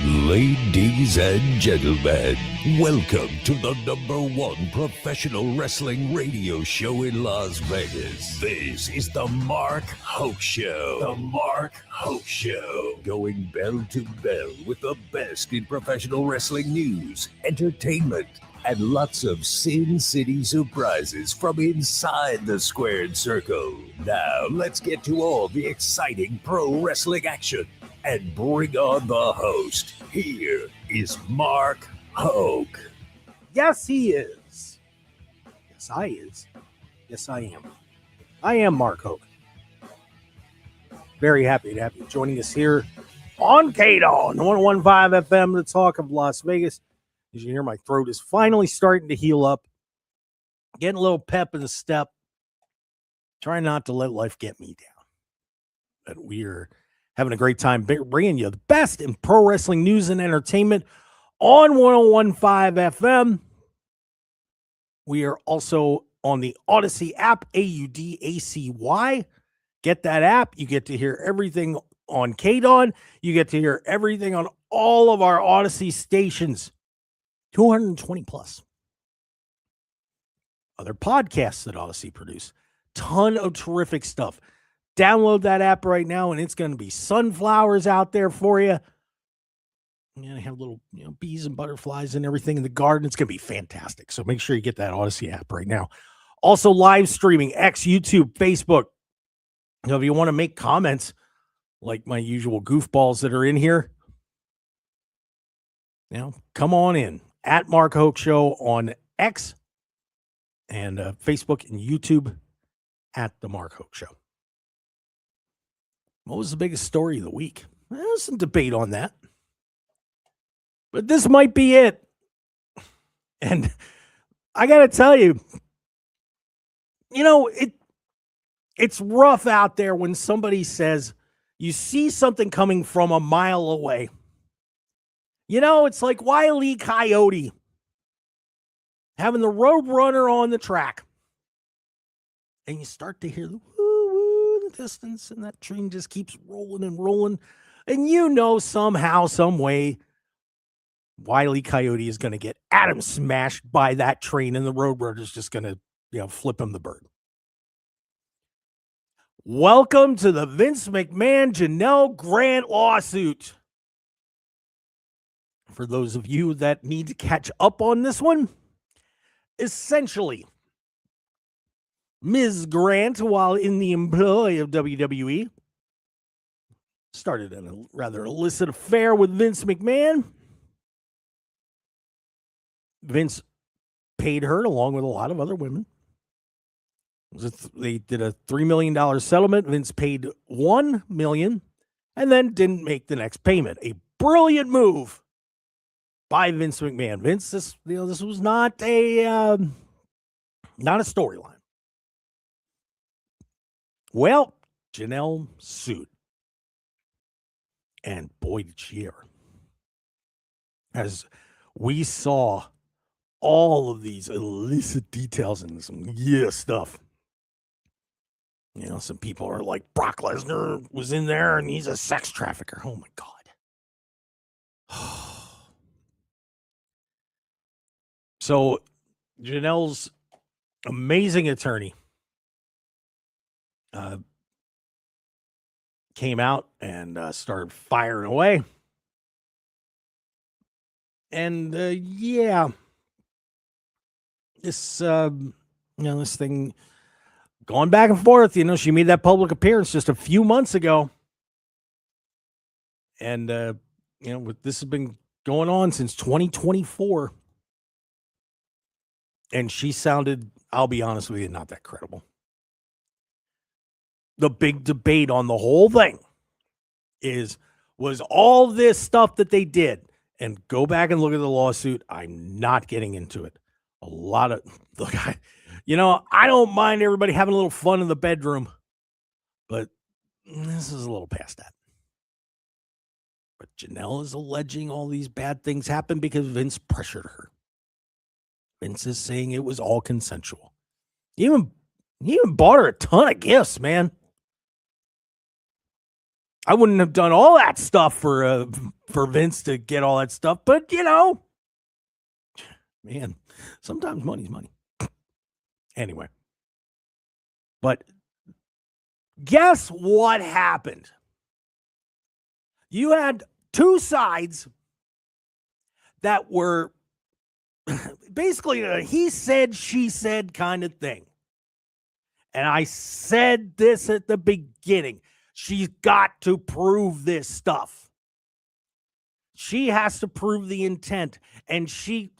Ladies and gentlemen, welcome to the #1 professional wrestling radio show in Las Vegas. This is the Mark Hoke Show. The Mark Hoke Show. Going bell to bell with the best in professional wrestling news, entertainment, and lots of Sin City surprises from inside the squared circle. Now, let's get to all the exciting pro wrestling action and bring on the host. Here is Mark Hoke. Yes, he is. Yes, I is. Yes, I am. I am Mark Hoke. Very happy to have you joining us here on KDAWN, 101.5 FM, the talk of Las Vegas. As you hear, my throat is finally starting to heal up. Getting a little pep in the step. Trying not to let life get me down. But we're having a great time bringing you the best in pro wrestling news and entertainment on 101.5 FM. We are also on the Odyssey app, AUDACY. Get that app. You get to hear everything on KDAWN. You get to hear everything on all of our Odyssey stations. 220 plus other podcasts that Odyssey produce. Ton of terrific stuff. Download that app right now, and it's going to be sunflowers out there for you. You're going to have little bees and butterflies and everything in the garden. It's going to be fantastic. So make sure you get that Odyssey app right now. Also, live streaming, X, YouTube, Facebook. If you want to make comments like my usual goofballs that are in here, come on in. At Mark Hoke Show on X and Facebook and YouTube at The Mark Hoke Show. What was the biggest story of the week? There's some debate on that. But this might be it. And I got to tell you, it's rough out there when somebody says you see something coming from a mile away. It's like Wile E. Coyote having the road runner on the track. And you start to hear the woo-woo in the distance, and that train just keeps rolling and rolling. And somehow, some way, Wile E. Coyote is going to get atom smashed by that train, and the road runner is just going to, flip him the bird. Welcome to the Vince McMahon Janelle Grant lawsuit. For those of you that need to catch up on this one, essentially, Ms. Grant, while in the employ of WWE, started a rather illicit affair with Vince McMahon. Vince paid her along with a lot of other women. They did a $3 million settlement. Vince paid $1 million and then didn't make the next payment. A brilliant move by Vince McMahon. Vince, this was not a storyline. Well, Janelle sued. And boy, did she ever. As we saw all of these illicit details and some stuff. Some people are like, Brock Lesnar was in there and he's a sex trafficker. Oh my God. So Janelle's amazing attorney came out and started firing away. And this this thing going back and forth. She made that public appearance just a few months ago. And this has been going on since 2024. And she sounded, I'll be honest with you, not that credible. The big debate on the whole thing was all this stuff that they did. And go back and look at the lawsuit. I'm not getting into it. A lot of, look, I don't mind everybody having a little fun in the bedroom, but this is a little past that. But Janelle is alleging all these bad things happened because Vince pressured her. Vince is saying it was all consensual. He even bought her a ton of gifts, man. I wouldn't have done all that stuff for Vince to get all that stuff, but man, sometimes money's money. Anyway, but guess what happened? You had two sides that were basically a he said, she said kind of thing. And I said this at the beginning. She's got to prove this stuff. She has to prove the intent. And she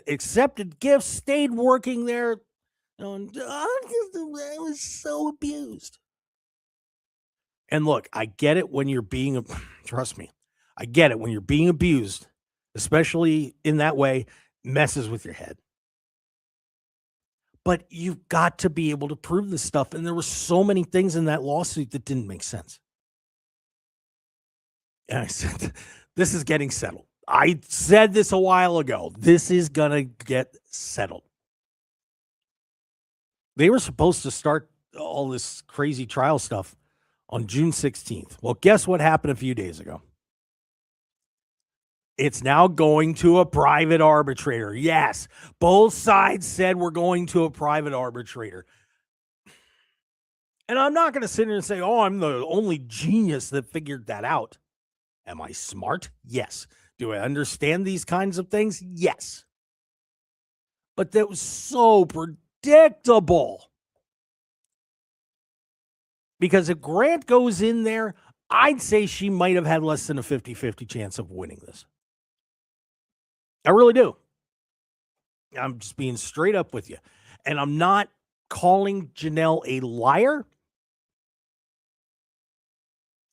accepted gifts, stayed working there. I was so abused. And look, I get it when you're being, trust me, I get it when you're being abused, especially in that way, messes with your head. But you've got to be able to prove this stuff. And there were so many things in that lawsuit that didn't make sense. And I said, this is getting settled. I said this a while ago. This is going to get settled. They were supposed to start all this crazy trial stuff on June 16th. Well, guess what happened a few days ago? It's now going to a private arbitrator. Yes, both sides said we're going to a private arbitrator. And I'm not going to sit here and say, oh, I'm the only genius that figured that out. Am I smart? Yes. Do I understand these kinds of things? Yes. But that was so predictable. Because if Grant goes in there, I'd say she might have had less than a 50-50 chance of winning this. I really do. I'm just being straight up with you. And I'm not calling Janelle a liar.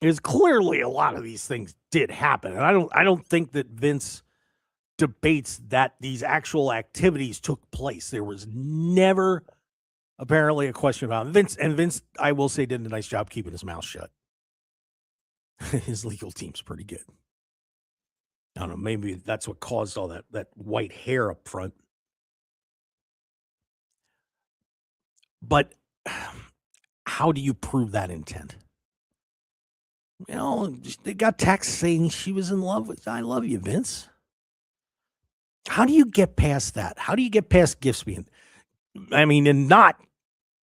Because clearly a lot of these things did happen. And I don't think that Vince debates that these actual activities took place. There was never apparently a question about it. Vince, I will say, did a nice job keeping his mouth shut. His legal team's pretty good. I don't know, maybe that's what caused all that white hair up front. But how do you prove that intent? You know, they got texts saying she was in love with, I love you, Vince. How do you get past that? How do you get past gifts being, I mean, and not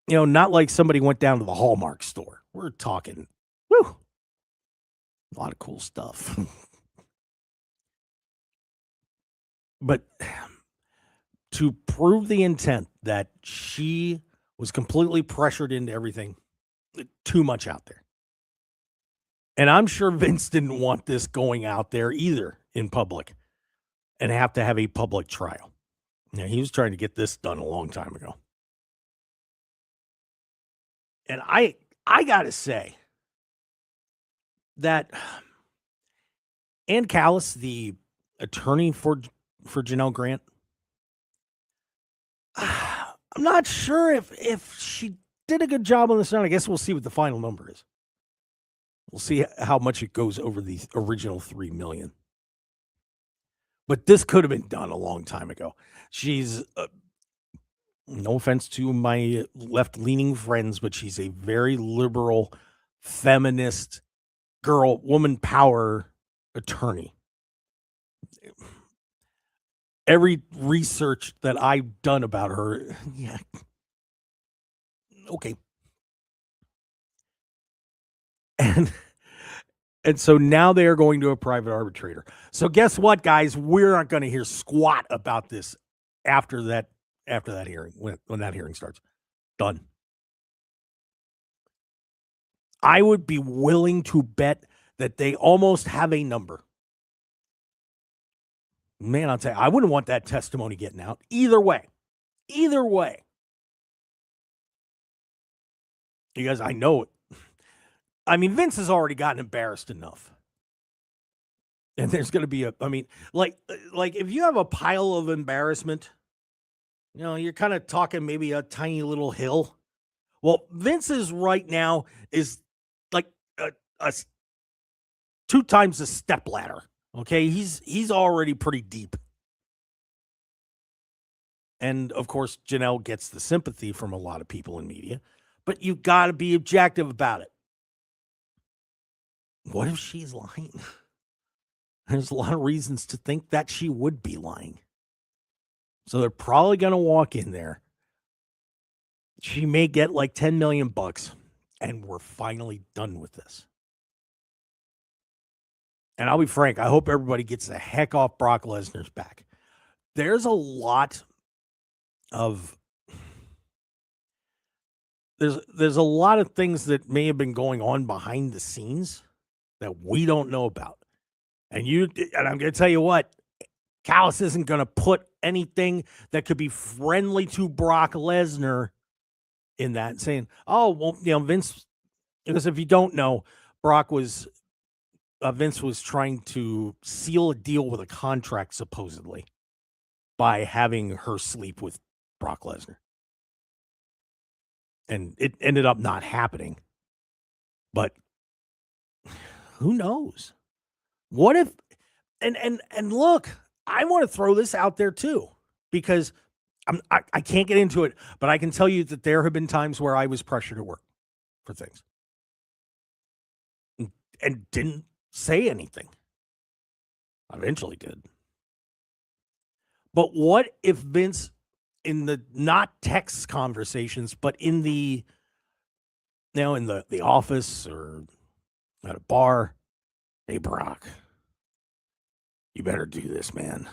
like somebody went down to the Hallmark store. We're talking, a lot of cool stuff. But to prove the intent that she was completely pressured into everything, too much out there. And I'm sure Vince didn't want this going out there either in public and have to have a public trial. Now, he was trying to get this done a long time ago. And I got to say that Ann Callis, the attorney for Janelle Grant, I'm not sure if she did a good job on this one. I guess we'll see what the final number is. We'll see how much it goes over the original $3 million. But this could have been done a long time ago. She's, no offense to my left-leaning friends, but she's a very liberal, feminist, woman power attorney. Every research that I've done about her, yeah, okay. And so now they are going to a private arbitrator. So guess what, guys? We're not going to hear squat about this after that hearing, when that hearing starts. Done. I would be willing to bet that they almost have a number. Man, I'll tell you, I wouldn't want that testimony getting out. Either way. Because I know it. I mean, Vince has already gotten embarrassed enough. And there's going to be like if you have a pile of embarrassment, you're kind of talking maybe a tiny little hill. Well, Vince's right now is like a 2 times the step ladder. Okay, he's already pretty deep. And of course, Janelle gets the sympathy from a lot of people in media, but you got to be objective about it. What if she's lying? There's a lot of reasons to think that she would be lying. So they're probably going to walk in there. She may get like $10 million and we're finally done with this. And I'll be frank, I hope everybody gets the heck off Brock Lesnar's back. There's a lot of there's a lot of things that may have been going on behind the scenes that we don't know about. And I'm going to tell you what, Callis isn't going to put anything that could be friendly to Brock Lesnar in that, saying, oh, well, Vince, because if you don't know, Vince was trying to seal a deal with a contract, supposedly, by having her sleep with Brock Lesnar. And it ended up not happening. But who knows? What if, and look, I want to throw this out there too, because I can't get into it, but I can tell you that there have been times where I was pressured at work for things. and didn't say anything. Eventually did. But what if Vince, in the not text conversations, but in the in the office or at a bar, hey Brock, you better do this, man.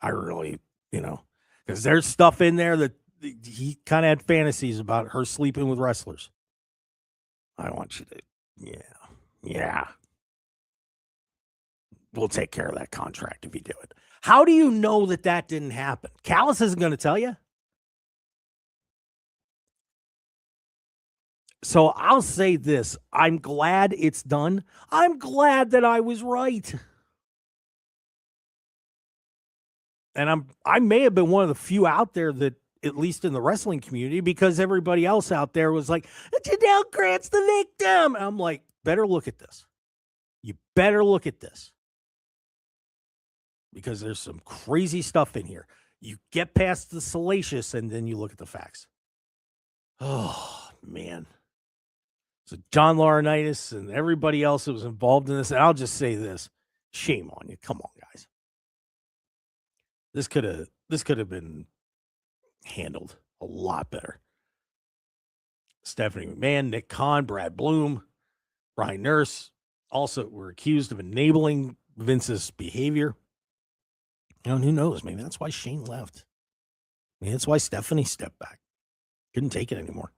I really, because there's stuff in there that he kind of had fantasies about her sleeping with wrestlers. I want you to, yeah. We'll take care of that contract if you do it. How do you know that didn't happen? Callis isn't going to tell you. So I'll say this. I'm glad it's done. I'm glad that I was right. And I may have been one of the few out there that, at least in the wrestling community, because everybody else out there was like, Janelle Grant's the victim. And I'm like, better look at this. You better look at this. Because there's some crazy stuff in here. You get past the salacious and then you look at the facts. Oh, man. So John Laurinaitis and everybody else that was involved in this, and I'll just say this. Shame on you. Come on, guys. This could have been handled a lot better. Stephanie McMahon, Nick Khan, Brad Bloom, Brian Nurse also were accused of enabling Vince's behavior. And who knows? Maybe that's why Shane left. Maybe that's why Stephanie stepped back. Couldn't take it anymore.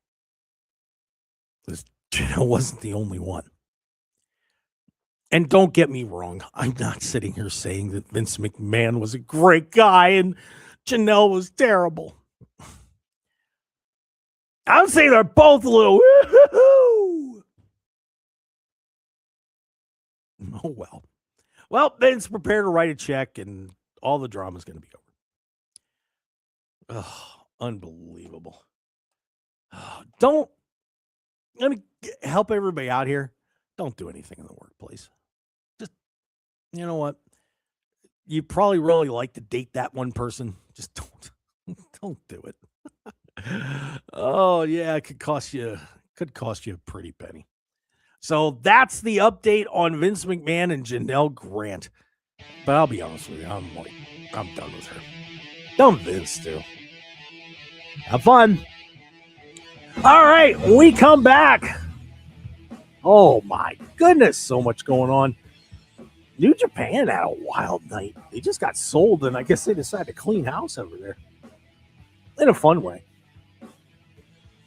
Because Janelle wasn't the only one. And don't get me wrong. I'm not sitting here saying that Vince McMahon was a great guy and Janelle was terrible. I would say they're both a little woo-hoo-hoo. Oh, well. Well, Vince prepared to write a check and all the drama is going to be over. Oh, unbelievable. Oh, let me help everybody out here. Don't do anything in the workplace. Just, you know what? You probably really like to date that one person. Just don't do it. Oh, yeah, it could cost you a pretty penny. So that's the update on Vince McMahon and Janelle Grant. But I'll be honest with you, I'm done with her. Done with Vince, too. Have fun. All right, we come back. Oh, my goodness, so much going on. New Japan had a wild night. They just got sold, and I guess they decided to clean house over there. In a fun way.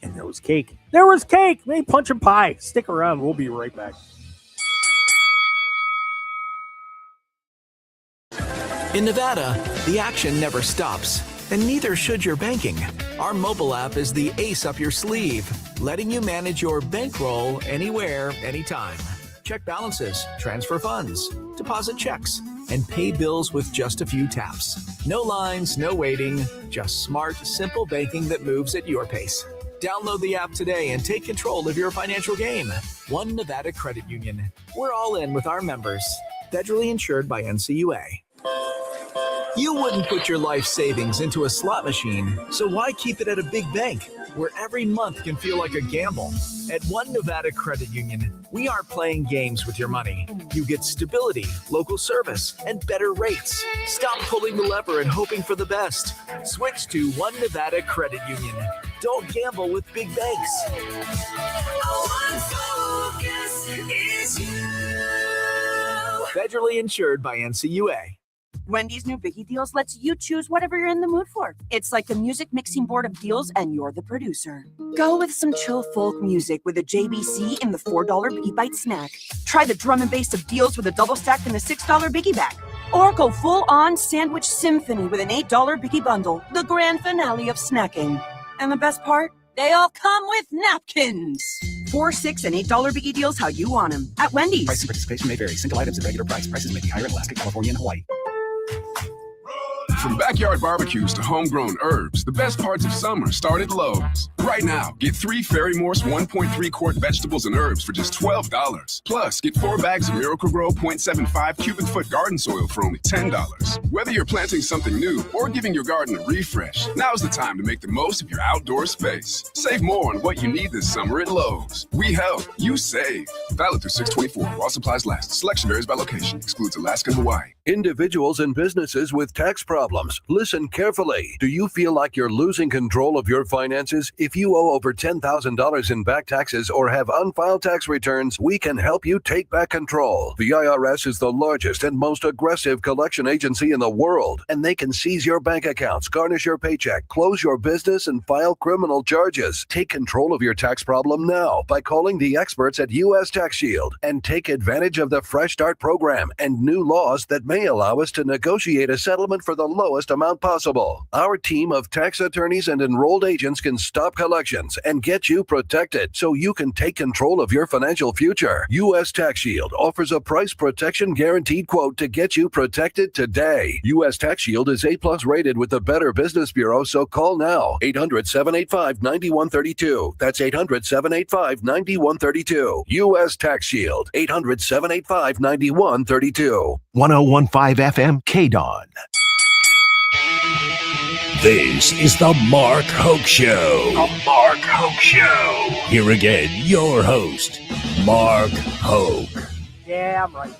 And there was cake. There was cake. Maybe punch and pie. Stick around. We'll be right back. In Nevada, the action never stops, and neither should your banking. Our mobile app is the ace up your sleeve, letting you manage your bankroll anywhere, anytime. Check balances, transfer funds, deposit checks, and pay bills with just a few taps. No lines, no waiting, just smart, simple banking that moves at your pace. Download the app today and take control of your financial game. One Nevada Credit Union. We're all in with our members. Federally insured by NCUA. You wouldn't put your life savings into a slot machine, so why keep it at a big bank where every month can feel like a gamble? At One Nevada Credit Union, we aren't playing games with your money. You get stability, local service, and better rates. Stop pulling the lever and hoping for the best. Switch to One Nevada Credit Union. Don't gamble with big banks. Federally insured by NCUA. Wendy's new Biggie Deals lets you choose whatever you're in the mood for. It's like a music mixing board of deals, and you're the producer. Go with some chill folk music with a JBC in the $4 Biggie Bite snack. Try the drum and bass of deals with a double stack in the $6 Biggie Bag. Or go full-on sandwich symphony with an $8 Biggie Bundle, the grand finale of snacking. And the best part? They all come with napkins. $4, $6, and $8 Biggie Deals how you want them. At Wendy's. Price and participation may vary. Single items at regular price. Prices may be higher in Alaska, California, and Hawaii. From backyard barbecues to homegrown herbs, the best parts of summer start at Lowe's. Right now, get 3 Fairy Morse 1.3 quart vegetables and herbs for just $12. Plus, get 4 bags of Miracle-Gro 0.75 cubic foot garden soil for only $10. Whether you're planting something new or giving your garden a refresh, now's the time to make the most of your outdoor space. Save more on what you need this summer at Lowe's. We help, you save. Valid through 6/24 while supplies last. Selection varies by location. Excludes Alaska and Hawaii. Individuals and businesses with tax problems, listen carefully. Do you feel like you're losing control of your finances? If you owe over $10,000 in back taxes or have unfiled tax returns, we can help you take back control. The IRS is the largest and most aggressive collection agency in the world, and they can seize your bank accounts, garnish your paycheck, close your business, and file criminal charges. Take control of your tax problem now by calling the experts at U.S. Tax Shield and take advantage of the Fresh Start program and new laws that may allow us to negotiate a settlement for the lowest amount possible. Our team of tax attorneys and enrolled agents can stop collections and get you protected so you can take control of your financial future. U.S. Tax Shield offers a price protection guaranteed quote to get you protected today. U.S. Tax Shield is A+ rated with the Better Business Bureau, so call now. 800-785-9132. That's 800-785-9132. U.S. Tax Shield. 800-785-9132. 1015 FM KDAWN. This is the Mark Hoke Show. The Mark Hoke Show. Here again, your host, Mark Hoke. Yeah, I'm right.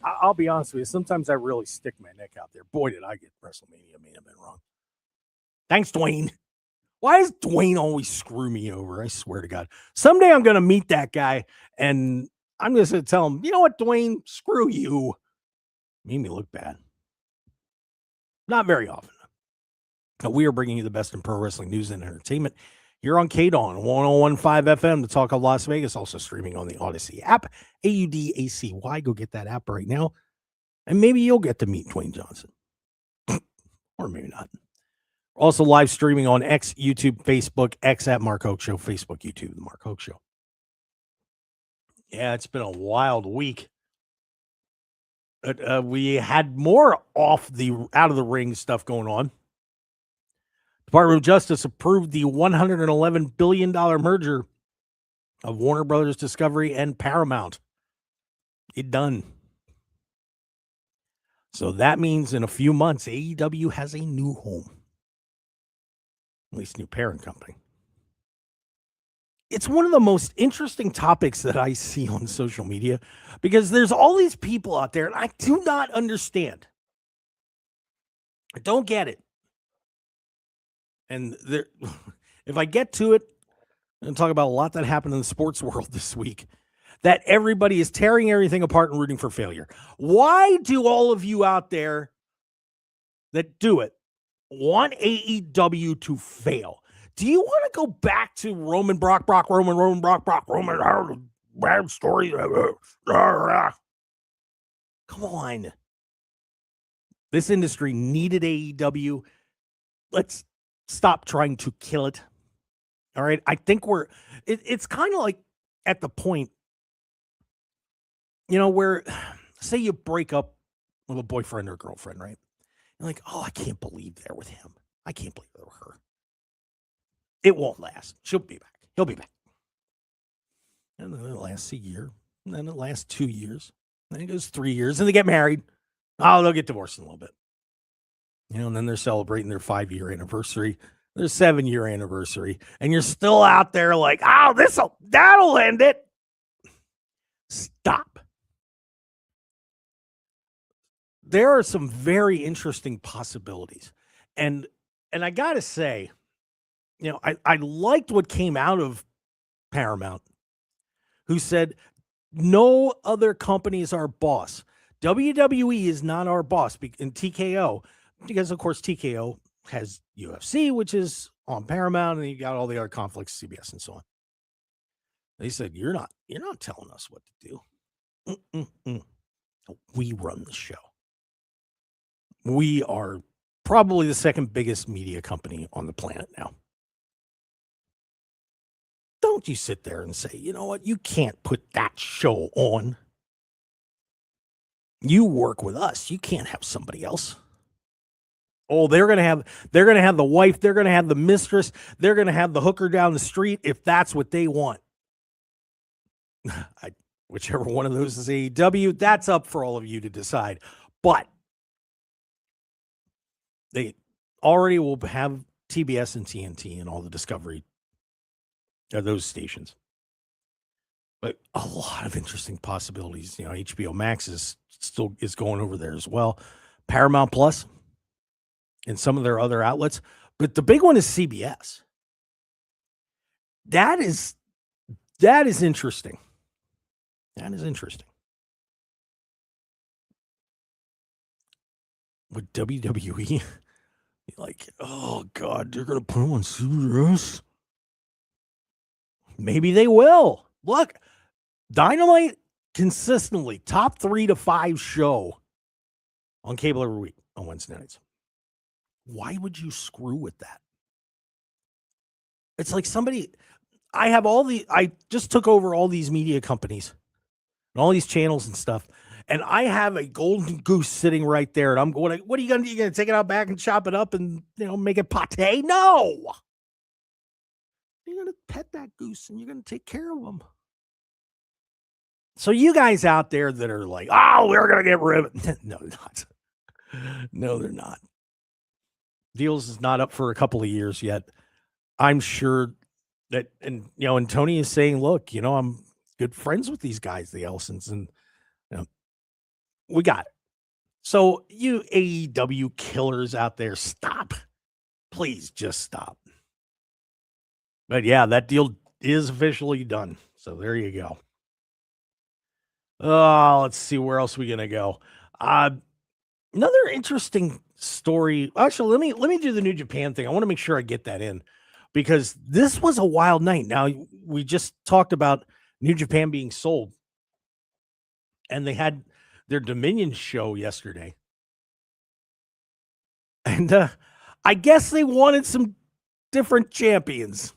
I'll be honest with you. Sometimes I really stick my neck out there. Boy, did I get WrestleMania. I mean, I've been wrong. Thanks, Dwayne. Why does Dwayne always screw me over? I swear to God. Someday I'm going to meet that guy, and I'm just going to tell him, you know what, Dwayne? Screw you. Made me look bad. Not very often. But we are bringing you the best in pro wrestling news and entertainment here on KDAWN 1015 FM, the talk of Las Vegas, also streaming on the Odyssey app, AUDACY. Go get that app right now, and maybe you'll get to meet Dwayne Johnson. Or maybe not. Also live streaming on X, YouTube, Facebook, X at Mark Hoke Show, Facebook, YouTube, the Mark Hoke Show. Yeah, it's been a wild week. We had more out of the ring stuff going on. Department of Justice approved the $111 billion merger of Warner Brothers Discovery and Paramount. It done. So that means in a few months, AEW has a new home. At least new parent company. It's one of the most interesting topics that I see on social media because there's all these people out there and I do not understand. I don't get it. And if I get to it, I'm going to talk about a lot that happened in the sports world this week, that everybody is tearing everything apart and rooting for failure. Why do all of you out there that do it want AEW to fail? Do you want to go back to Roman, Brock, Roman, Brock, Roman, bad story? Come on. This industry needed AEW. Let's stop trying to kill it. All right. I think it's kind of like at the point, where say you break up with a boyfriend or girlfriend, right? You're like, oh, I can't believe they're with him. I can't believe they're with her. It won't last. She'll be back. He'll be back. And then it lasts a year. And then it lasts 2 years. And then it goes 3 years. And they get married. Oh, they'll get divorced in a little bit. And then they're celebrating their 5-year anniversary, their 7-year anniversary. And you're still out there like, oh, that'll end it. Stop. There are some very interesting possibilities. And I got to say, I liked what came out of Paramount, who said, no other company is our boss. WWE is not our boss. And TKO, because, of course, TKO has UFC, which is on Paramount, and you got all the other conflicts, CBS and so on. They said, you're not telling us what to do. We run the show. We are probably the second biggest media company on the planet now. Don't you sit there and say, you know what? You can't put that show on. You work with us. You can't have somebody else. Oh, they're gonna have the wife, they're gonna have the mistress, they're gonna have the hooker down the street if that's what they want. Whichever one of those is AEW, that's up for all of you to decide. But they already will have TBS and TNT and all the Discovery those stations. But a lot of interesting possibilities. You know, HBO Max is going over there as well. Paramount Plus and some of their other outlets. But the big one is CBS. That is interesting. That is interesting. With WWE, like, oh God, they're gonna put them on CBS. Maybe they will. Look, Dynamite consistently top 3 to 5 show on cable every week on Wednesday nights. Why would you screw with that? It's like I just took over all these media companies and all these channels and stuff. And I have a golden goose sitting right there. And I'm going, what are you going to do? You're going to take it out back and chop it up and, make it pate? No. You're going to pet that goose and you're going to take care of them. So you guys out there that are like, oh, we're going to get rid of it. No, they're not. No, they're not. Deals is not up for a couple of years yet. I'm sure that, and Tony is saying, look, I'm good friends with these guys, the Ellisons, and we got it. So you AEW killers out there, stop. Please just stop. But yeah, that deal is officially done. So there you go. Let's see, where else are we gonna go? Another interesting story. Actually, let me do the New Japan thing. I want to make sure I get that in because this was a wild night. Now, we just talked about New Japan being sold, and they had their Dominion show yesterday. And I guess they wanted some different champions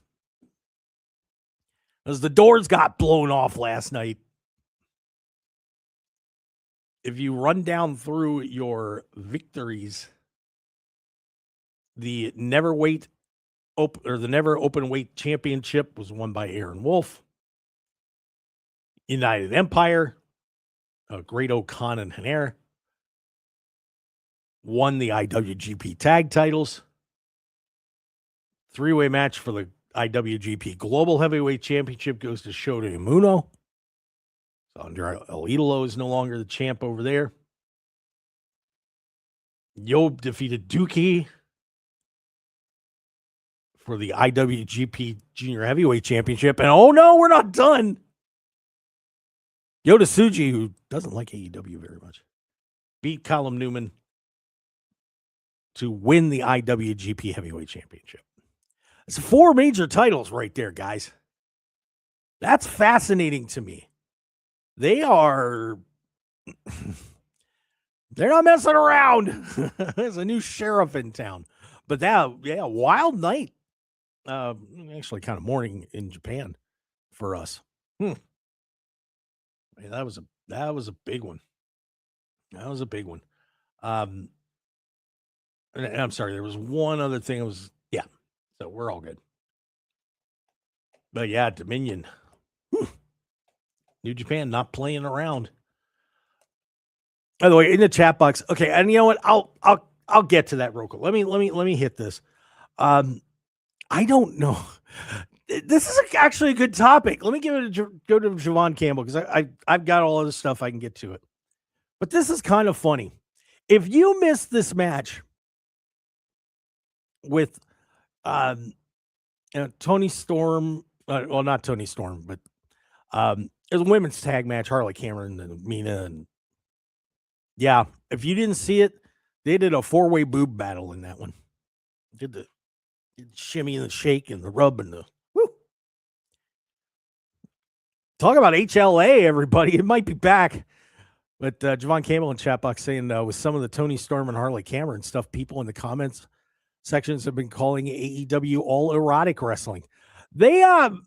as the doors got blown off last night. If you run down through your victories, the Never Open Weight Championship was won by Aaron Wolf. United Empire, Great O'Con and Hanair won the IWGP tag titles. 3-way match for the IWGP Global Heavyweight Championship goes to Shota Umino. Andre El Idolo is no longer the champ over there. Yob defeated Dookie for the IWGP Junior Heavyweight Championship. And oh no, we're not done. Yota Tsuji, who doesn't like AEW very much, beat Callum Newman to win the IWGP Heavyweight Championship. It's 4 major titles right there, guys. That's fascinating to me. They're not messing around. There's a new sheriff in town. But wild night. Actually kind of morning in Japan for us. Man, that was a big one. That was a big one. And I'm sorry, there was one other thing. So we're all good. But yeah, Dominion. New Japan not playing around. By the way, in the chat box, okay, and you know what? I'll get to that real quick. Let me hit this. I don't know. This is actually a good topic. Let me go to Javon Campbell because I've got all of this stuff I can get to it. But this is kind of funny. If you missed this match with Tony Storm, well, not Tony Storm, but it was a women's tag match, Harley Cameron and Mina. And yeah, if you didn't see it, they did a 4-way boob battle in that one. Did the shimmy and the shake and the rub and the woo. Talk about HLA, everybody. It might be back. But Javon Campbell in chat box saying with some of the Tony Storm and Harley Cameron stuff, people in the comments sections have been calling AEW all erotic wrestling. They don't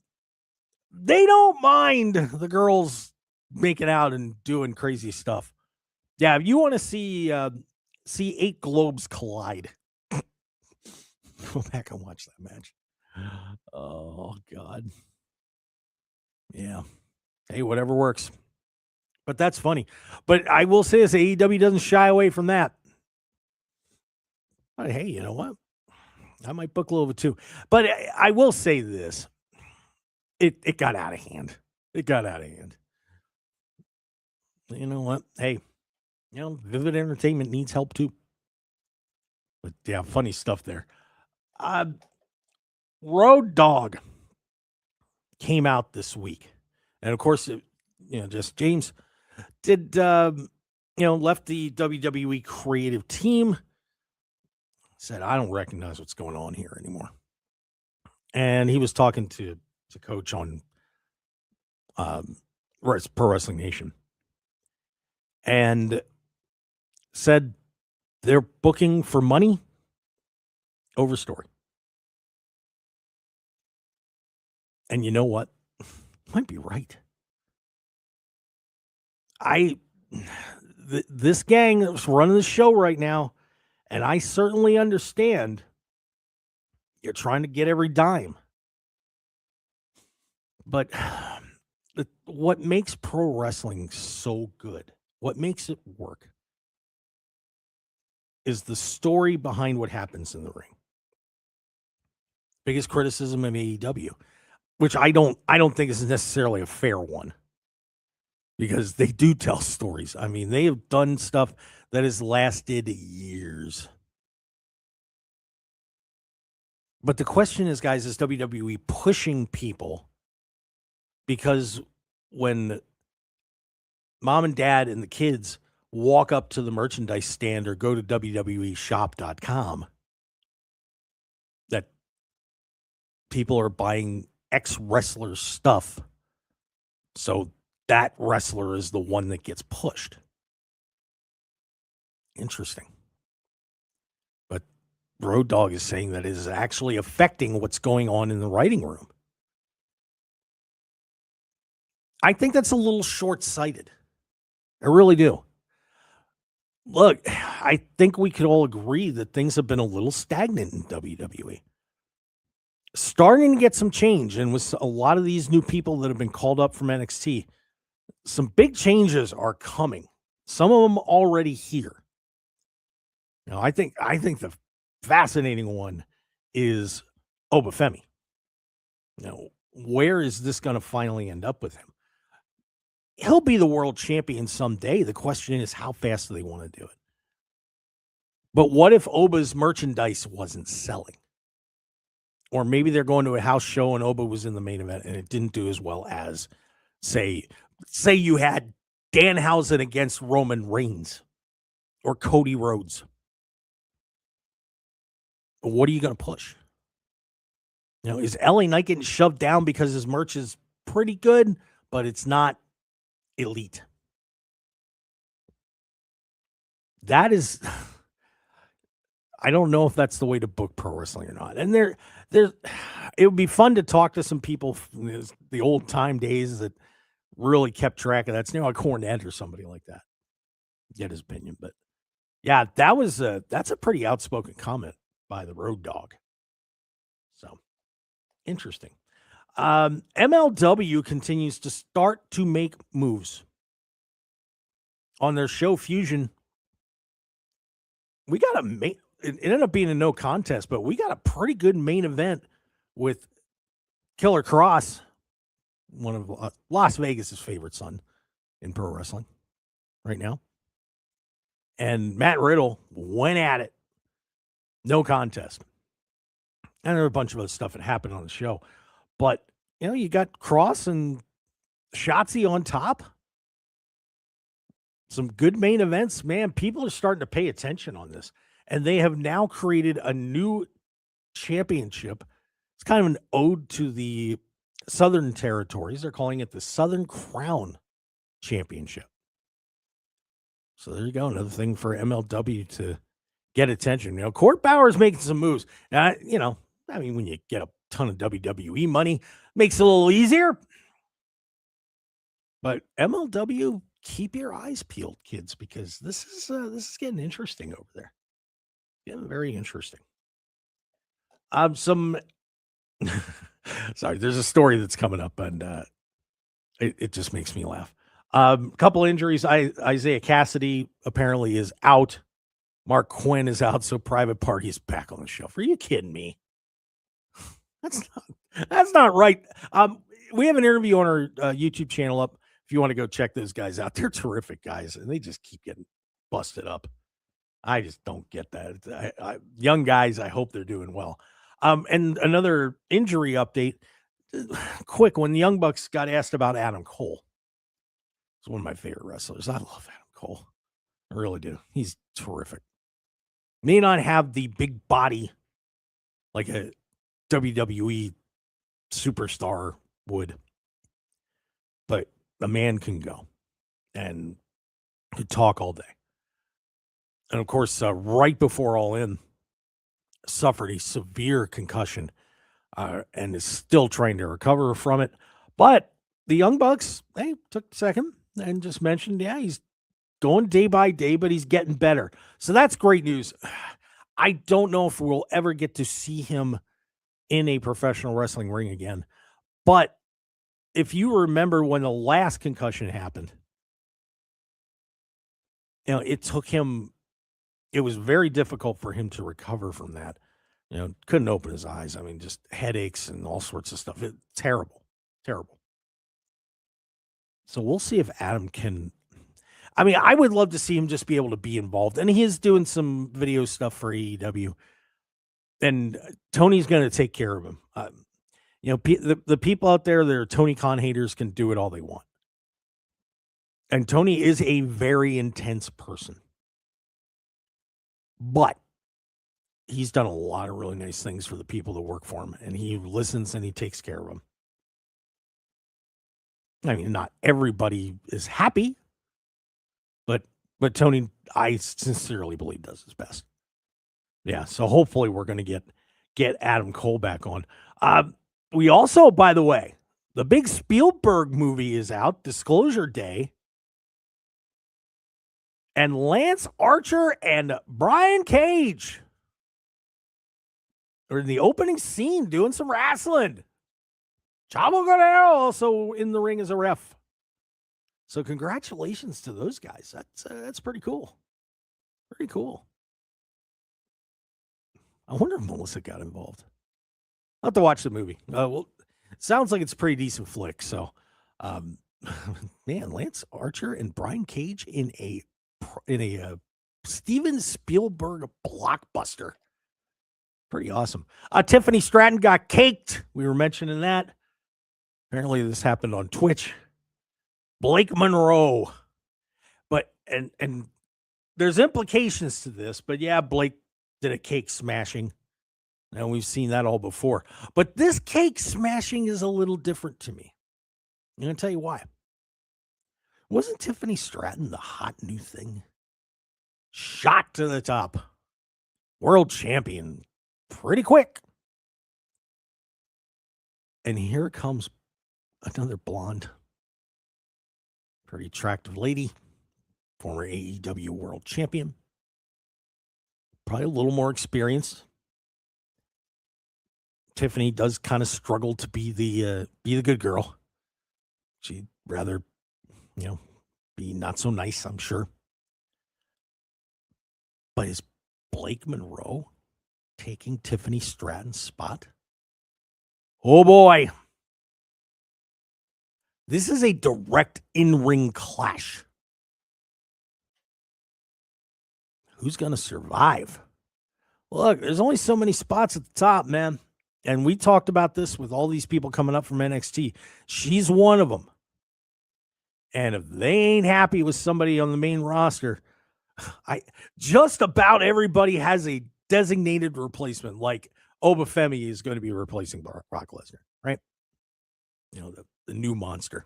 mind the girls making out and doing crazy stuff. Yeah, if you want to see 8 globes collide, go back and watch that match. Oh, God. Yeah. Hey, whatever works. But that's funny. But I will say this, AEW doesn't shy away from that. But hey, you know what? I might book a little bit too. But I will say this. It got out of hand. It got out of hand. You know what? Hey, Vivid Entertainment needs help too. But yeah, funny stuff there. Road Dogg came out this week. And of course, just James did, left the WWE creative team. Said, I don't recognize what's going on here anymore. And he was talking to Coach on Pro Wrestling Nation. And said they're booking for money over story. And you know what? Might be right. This gang that's running the show right now, and I certainly understand you're trying to get every dime. But what makes pro wrestling so good, what makes it work, is the story behind what happens in the ring. Biggest criticism of AEW, which I don't think is necessarily a fair one, because they do tell stories. I mean, they have done stuff that has lasted years. But the question is, guys, is WWE pushing people? Because when mom and dad and the kids walk up to the merchandise stand or go to WWEshop.com, that people are buying ex-wrestler stuff. So that wrestler is the one that gets pushed. Interesting. But Road Dogg is saying that it is actually affecting what's going on in the writing room. I think that's a little short-sighted. I really do. Look, I think we could all agree that things have been a little stagnant in WWE. Starting to get some change, and with a lot of these new people that have been called up from NXT, some big changes are coming. Some of them already here. Now, I think the fascinating one is Obafemi. Where is this going to finally end up with him? He'll be the world champion someday. The question is, how fast do they want to do it? But what if Oba's merchandise wasn't selling? Or maybe they're going to a house show and Oba was in the main event and it didn't do as well as, say you had Danhausen against Roman Reigns or Cody Rhodes. What are you going to push? Is LA Knight getting shoved down because his merch is pretty good, but it's not elite? That is, I don't know if that's the way to book pro wrestling or not. And it would be fun to talk to some people from the old time days that really kept track of that. It's like Cornette or somebody like that. Get his opinion. But yeah, that's a pretty outspoken comment by the Road Dogg. So interesting. MLW continues to start to make moves on their show Fusion. We got it ended up being a no contest, but we got a pretty good main event with Killer Cross, one of Las Vegas's favorite son in pro wrestling right now. And Matt Riddle went at it. No contest. And there were a bunch of other stuff that happened on the show. But, you got Cross and Shotzi on top. Some good main events. Man, people are starting to pay attention on this. And they have now created a new championship. It's kind of an ode to the Southern Territories. They're calling it the Southern Crown Championship. So there you go. Another thing for MLW to get attention. Court Bauer's making some moves. When you get a ton of WWE money, makes it a little easier. But MLW keep your eyes peeled, kids, because this is getting interesting over there. Getting very interesting. Some sorry, there's a story that's coming up, and it just makes me laugh. Couple injuries. Isaiah Cassidy apparently is out. Mark Quinn is out, so Private Party is back on the shelf. Are you kidding me? That's not right. We have an interview on our YouTube channel up. If you want to go check those guys out, they're terrific guys, and they just keep getting busted up. I just don't get that. Young guys, I hope they're doing well. And another injury update. Quick, when the Young Bucks got asked about Adam Cole, he's one of my favorite wrestlers. I love Adam Cole. I really do. He's terrific. May not have the big body like a WWE superstar would, but a man can go and could talk all day. And of course, right before All In, suffered a severe concussion and is still trying to recover from it. But the Young Bucks, they took a second and just mentioned, yeah, he's going day by day, but he's getting better. So that's great news. I don't know if we'll ever get to see him in a professional wrestling ring again. But if you remember when the last concussion happened, it took him, it was very difficult for him to recover from that. Couldn't open his eyes. I mean, just headaches and all sorts of stuff. Terrible. So we'll see if Adam can. I mean, I would love to see him just be able to be involved. And he is doing some video stuff for AEW. And Tony's going to take care of him. The people out there that are Tony Khan haters can do it all they want. And Tony is a very intense person. But he's done a lot of really nice things for the people that work for him. And he listens and he takes care of them. I mean, not everybody is happy. But Tony, I sincerely believe, does his best. Yeah, so hopefully we're going to get Adam Cole back on. We also, by the way, the big Spielberg movie is out, Disclosure Day. And Lance Archer and Brian Cage are in the opening scene doing some wrestling. Chavo Guerrero also in the ring as a ref. So congratulations to those guys. That's pretty cool. Pretty cool. I wonder if Melissa got involved. I'll have to watch the movie. Well, it sounds like it's a pretty decent flick. So, man, Lance Archer and Brian Cage in a Steven Spielberg blockbuster. Pretty awesome. Tiffany Stratton got caked. We were mentioning that. Apparently this happened on Twitch. Blake Monroe. But and there's implications to this, but yeah, Blake did a cake smashing. And we've seen that all before. But this cake smashing is a little different to me. I'm going to tell you why. Wasn't Tiffany Stratton the hot new thing? Shot to the top. World champion. Pretty quick. And here comes another blonde. Pretty attractive lady. Former AEW world champion. Probably a little more experienced. Tiffany does kind of struggle to be the good girl. She'd rather, be not so nice, I'm sure. But is Blake Monroe taking Tiffany Stratton's spot? Oh boy. This is a direct in-ring clash. Who's going to survive? Look, there's only so many spots at the top, man. And we talked about this with all these people coming up from NXT. She's one of them. And if they ain't happy with somebody on the main roster, just about everybody has a designated replacement. Like Obafemi is going to be replacing Brock Lesnar, right? The new monster.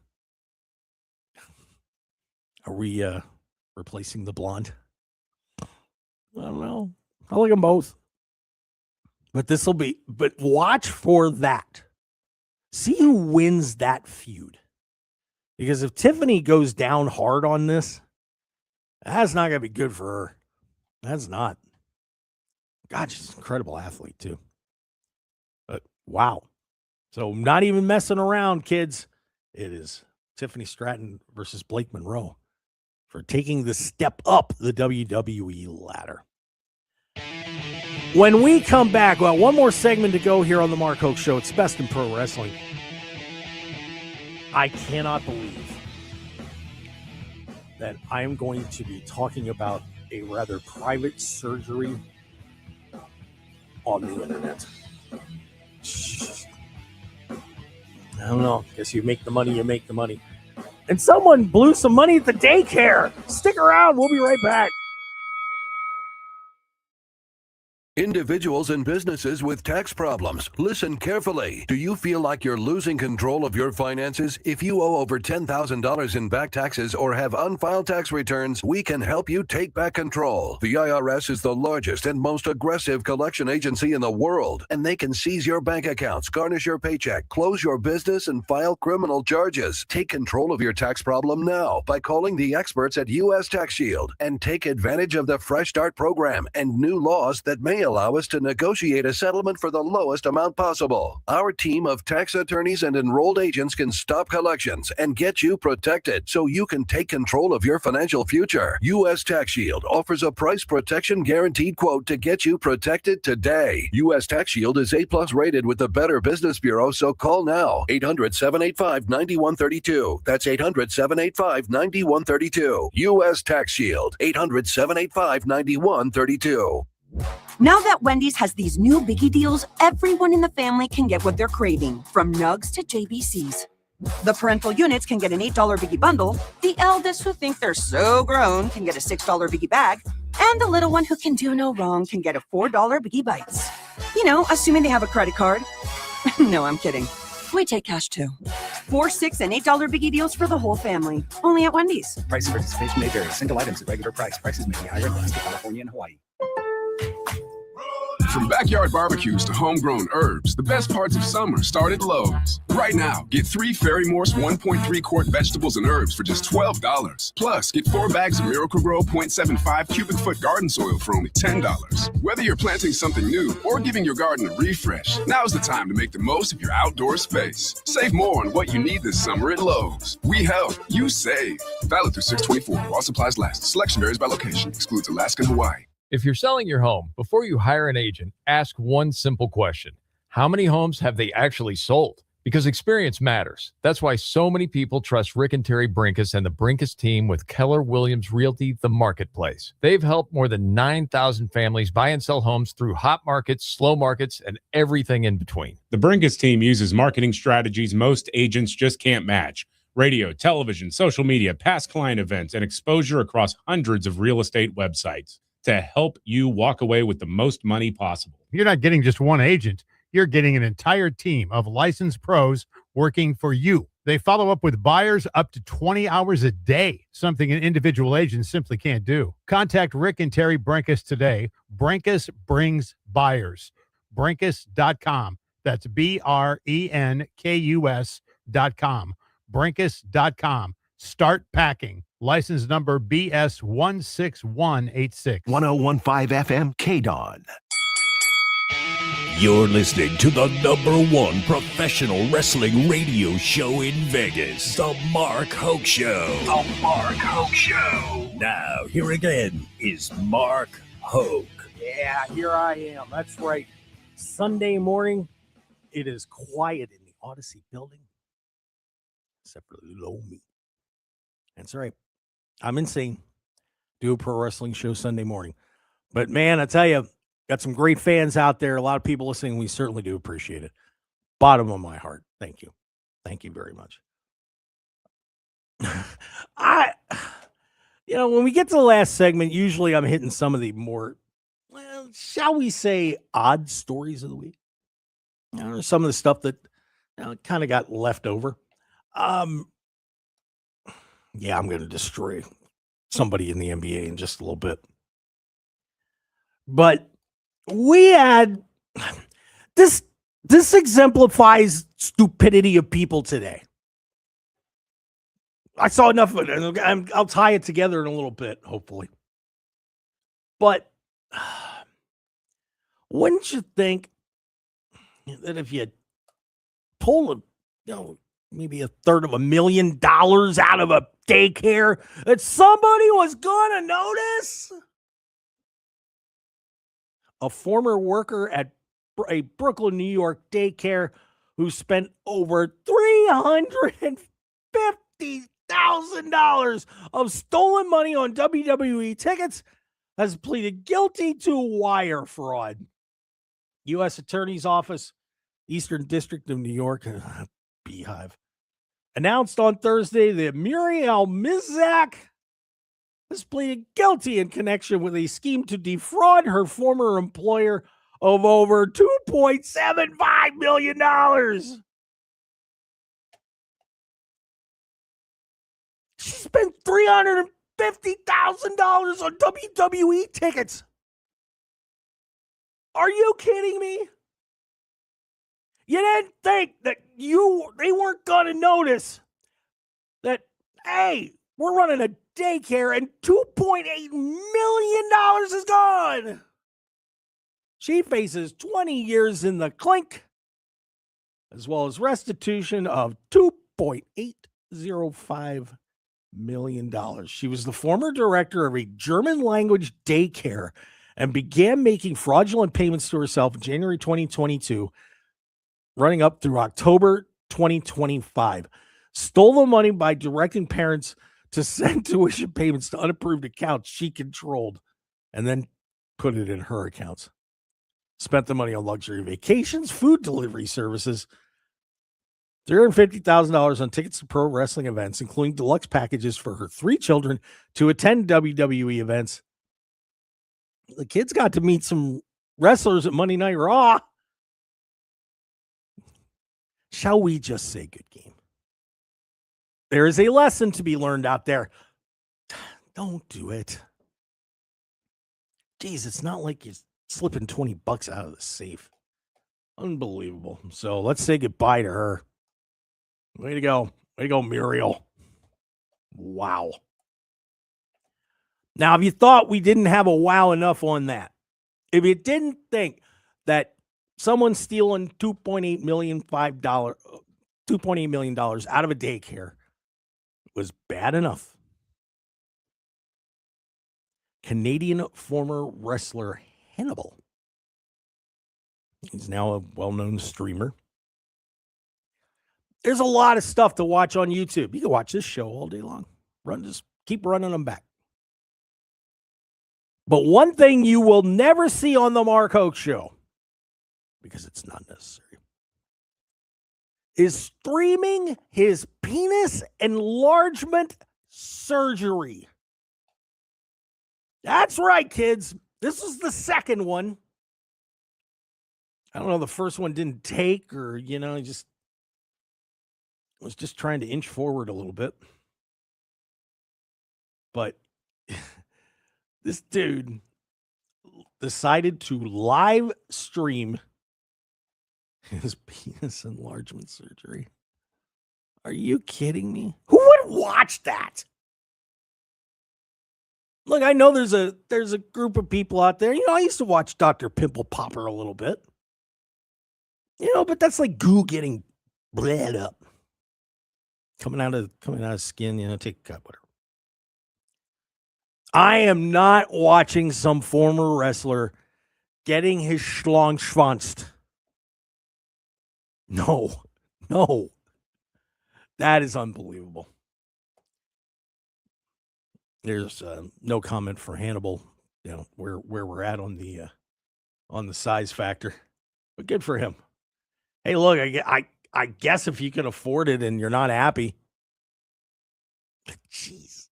Are we replacing the blonde? I don't know. I like them both. But watch for that. See who wins that feud. Because if Tiffany goes down hard on this, that's not going to be good for her. That's not. God, she's an incredible athlete, too. But wow. So not even messing around, kids. It is Tiffany Stratton versus Blake Monroe for taking the step up the WWE ladder. When we come back, well, one more segment to go here on the Mark Hoke Show. It's Best in Pro Wrestling. I cannot believe that I'm going to be talking about a rather private surgery on the internet. I don't know. Guess you make the money, you make the money. And someone blew some money at the daycare. Stick around. We'll be right back. Individuals and businesses with tax problems, listen carefully. Do you feel like you're losing control of your finances? If you owe over $10,000 in back taxes or have unfiled tax returns, we can help you take back control. The IRS is the largest and most aggressive collection agency in the world, and they can seize your bank accounts, garnish your paycheck, close your business, and file criminal charges. Take control of your tax problem now by calling the experts at U.S. Tax Shield and take advantage of the Fresh Start program and new laws that may allow us to negotiate a settlement for the lowest amount possible. Our team of tax attorneys and enrolled agents can stop collections and get you protected so you can take control of your financial future. U.S. Tax Shield offers a price protection guaranteed quote to get you protected today. U.S. Tax Shield is A+ rated with the Better Business Bureau, so call now. 800-785-9132. That's 800-785-9132. U.S. Tax Shield. 800-785-9132. Now that Wendy's has these new biggie deals, everyone in the family can get what they're craving, from nugs to JBCs. The parental units can get an $8 biggie bundle, the eldest who think they're so grown can get a $6 biggie bag, and the little one who can do no wrong can get a $4 biggie bites. You know, assuming they have a credit card. No, I'm kidding. We take cash too. 4, 6, and $8 biggie deals for the whole family. Only at Wendy's. Price and participation may vary. Single items at regular price. Prices may be higher in Alaska, California, and Hawaii. From backyard barbecues to homegrown herbs, the best parts of summer start at Lowe's. Right now, get 3 Fairy Morse 1.3 quart vegetables and herbs for just $12. Plus, get 4 bags of Miracle-Gro 0.75 cubic foot garden soil for only $10. Whether you're planting something new or giving your garden a refresh, now's the time to make the most of your outdoor space. Save more on what you need this summer at Lowe's. We help, you save. Valid through 6/24 while supplies last. Selection varies by location. Excludes Alaska and Hawaii. If you're selling your home, before you hire an agent, ask one simple question. How many homes have they actually sold? Because experience matters. That's why so many people trust Rick and Terry Brinkus and the Brinkus team with Keller Williams Realty, the marketplace. They've helped more than 9,000 families buy and sell homes through hot markets, slow markets, and everything in between. The Brinkus team uses marketing strategies most agents just can't match. Radio, television, social media, past client events, and exposure across hundreds of real estate websites to help you walk away with the most money possible. You're not getting just one agent. You're getting an entire team of licensed pros working for you. They follow up with buyers up to 20 hours a day, something an individual agent simply can't do. Contact Rick and Terry Brinkus today. Brinkus brings buyers. Brinkus.com. That's BRENKUS.com. Brinkus.com. Start packing. License number BS 16186. 1015 FM KDAWN. You're listening to the #1 professional wrestling radio show in Vegas, The Mark Hoke Show. The Mark Hoke Show. Now, here again is Mark Hoke. Yeah, here I am. That's right. Sunday morning, it is quiet in the Odyssey building, except for little old me. That's right. I'm insane. Do a pro wrestling show Sunday morning. But man, I tell you, got some great fans out there. A lot of people listening. We certainly do appreciate it. Bottom of my heart. Thank you. Thank you very much. When we get to the last segment, usually I'm hitting some of the more, well, shall we say, odd stories of the week. Some of the stuff that kind of got left over. Yeah, I'm going to destroy somebody in the NBA in just a little bit. But we had this exemplifies stupidity of people today. I saw enough of it. I'll tie it together in a little bit, hopefully. But wouldn't you think that if you pull maybe $250,000 out of a daycare, that somebody was going to notice? A former worker at a Brooklyn, New York daycare who spent over $350,000 of stolen money on WWE tickets has pleaded guilty to wire fraud. U.S. Attorney's Office, Eastern District of New York, Beehive, announced on Thursday that Muriel Mizak has pleaded guilty in connection with a scheme to defraud her former employer of over $2.75 million. She spent $350,000 on WWE tickets. Are you kidding me? You didn't think that they weren't going to notice that, hey, we're running a daycare and $2.8 million is gone. She faces 20 years in the clink, as well as restitution of $2.805 million. She was the former director of a German language daycare and began making fraudulent payments to herself in January 2022, running up through October 2025. Stole the money by directing parents to send tuition payments to unapproved accounts she controlled and then put it in her accounts. Spent the money on luxury vacations, food delivery services, $350,000 on tickets to pro wrestling events, including deluxe packages for her 3 children to attend WWE events. The kids got to meet some wrestlers at Monday Night Raw. Shall we just say good game? There is a lesson to be learned out there. Don't do it. Geez, it's not like you're slipping $20 out of the safe. Unbelievable. So let's say goodbye to her. Way to go. Way to go, Muriel. Wow. Now, if you thought we didn't have a wow enough on that, if you didn't think that someone stealing $2.8 million out of a daycare was bad enough, Canadian former wrestler Hannibal, he's now a well-known streamer. There's a lot of stuff to watch on YouTube. You can watch this show all day long. Just keep running them back. But one thing you will never see on the Mark Hoke Show, because it's not necessary, is streaming his penis enlargement surgery. That's right, kids. This is the second one. I don't know, the first one didn't take, or, just was just trying to inch forward a little bit. But this dude decided to live stream his penis enlargement surgery. Are you kidding me? Who would watch that? Look, I know there's a group of people out there. I used to watch Dr. Pimple Popper a little bit. But that's like goo getting bled up. Coming out of skin, take a cut, whatever. I am not watching some former wrestler getting his schlong schwanzed. No. That is unbelievable. There's no comment for Hannibal, where we're at on the size factor. But good for him. Hey, look, I guess if you can afford it and you're not happy. Jeez.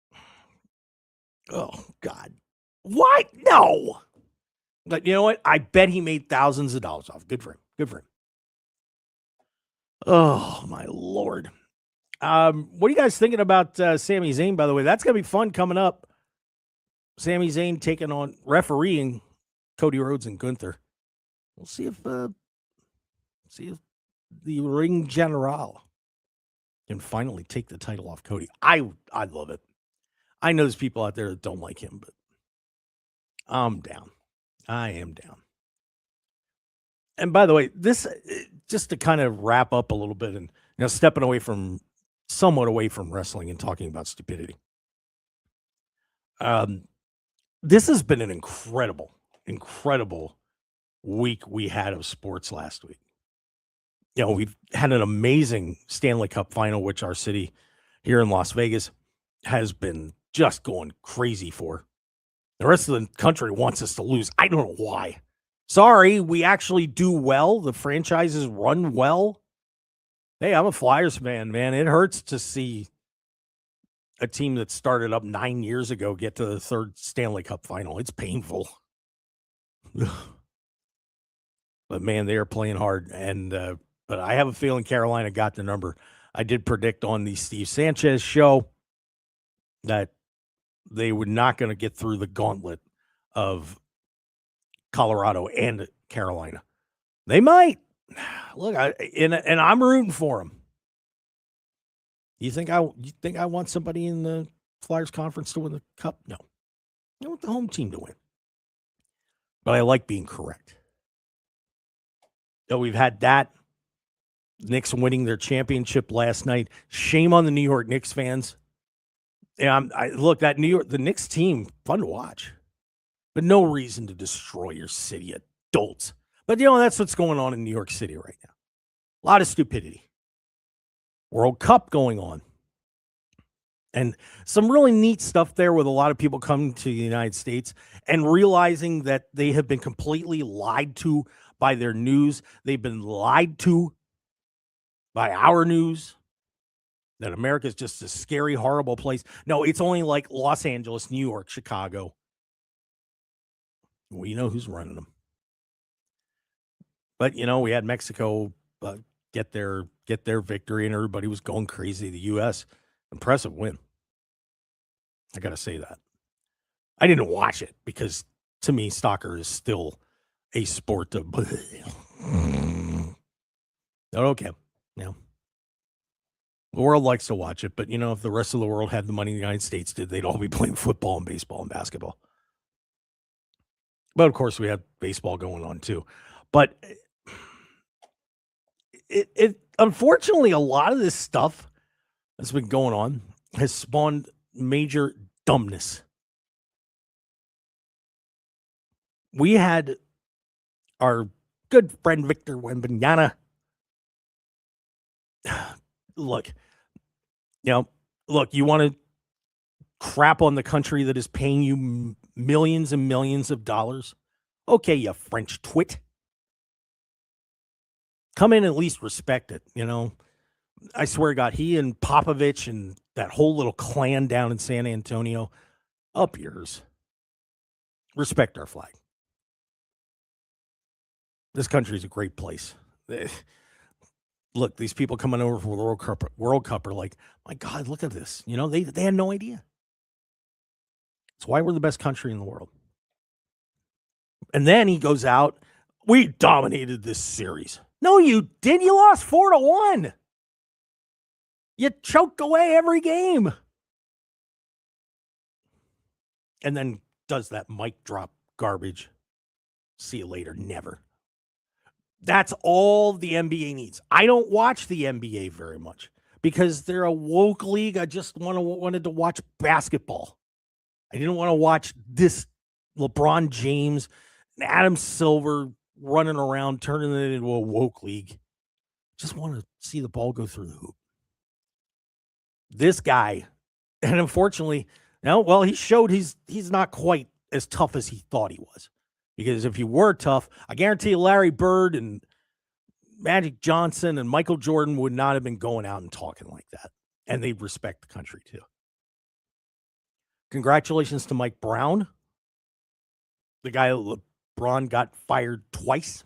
Oh, God. What? No. But you know what? I bet he made thousands of dollars off. Good for him. Oh, my Lord. What are you guys thinking about Sami Zayn, by the way? That's going to be fun coming up. Sami Zayn taking on refereeing Cody Rhodes and Gunther. We'll see if the Ring General can finally take the title off Cody. I love it. I know there's people out there that don't like him, but I'm down. I am down. And by the way, this, just to kind of wrap up a little bit and stepping somewhat away from wrestling and talking about stupidity. This has been an incredible week we had of sports last week. We've had an amazing Stanley Cup final, which our city here in Las Vegas has been just going crazy for. The rest of the country wants us to lose. I don't know why. Sorry, we actually do well. The franchises run well. Hey, I'm a Flyers fan, man. It hurts to see a team that started up 9 years ago get to the third Stanley Cup final. It's painful. But, man, they are playing hard. And but I have a feeling Carolina got the number. I did predict on the Steve Sanchez show that they were not going to get through the gauntlet of Colorado and Carolina. They might. Look, and I'm rooting for them. You think I want somebody in the Flyers conference to win the cup? No. I want the home team to win. But I like being correct. So we've had that. Knicks winning their championship last night. Shame on the New York Knicks fans. And the Knicks team, fun to watch. But no reason to destroy your city, adults. But, that's what's going on in New York City right now. A lot of stupidity. World Cup going on. And some really neat stuff there with a lot of people coming to the United States and realizing that they have been completely lied to by their news. They've been lied to by our news. That America is just a scary, horrible place. No, it's only like Los Angeles, New York, Chicago. We know who's running them. But, we had Mexico get their victory, and everybody was going crazy. The U.S., impressive win. I got to say that. I didn't watch it because, to me, soccer is still a sport of... Okay, the world likes to watch it, but, if the rest of the world had the money the United States did, they'd all be playing football and baseball and basketball. But, of course, we have baseball going on, too. But it unfortunately, a lot of this stuff that's been going on has spawned major dumbness. We had our good friend Victor Wembanyama. Look, you want to crap on the country that is paying you millions and millions of dollars? Okay, you French twit. Come in and at least respect it, I swear to God, he and Popovich and that whole little clan down in San Antonio, up yours. Respect our flag. This country is a great place. Look, these people coming over for the World Cup are like, my God, look at this. They had no idea. That's why we're the best country in the world. And then he goes out, we dominated this series. No, you didn't. You lost 4-1. You choked away every game. And then does that mic drop garbage. See you later. Never. That's all the NBA needs. I don't watch the NBA very much because they're a woke league. I just wanted to watch basketball. I didn't want to watch this LeBron James and Adam Silver running around, turning it into a woke league. Just want to see the ball go through the hoop. This guy, and unfortunately, he showed he's not quite as tough as he thought he was. Because if he were tough, I guarantee you Larry Bird and Magic Johnson and Michael Jordan would not have been going out and talking like that. And they respect the country, too. Congratulations to Mike Brown. The guy LeBron got fired twice.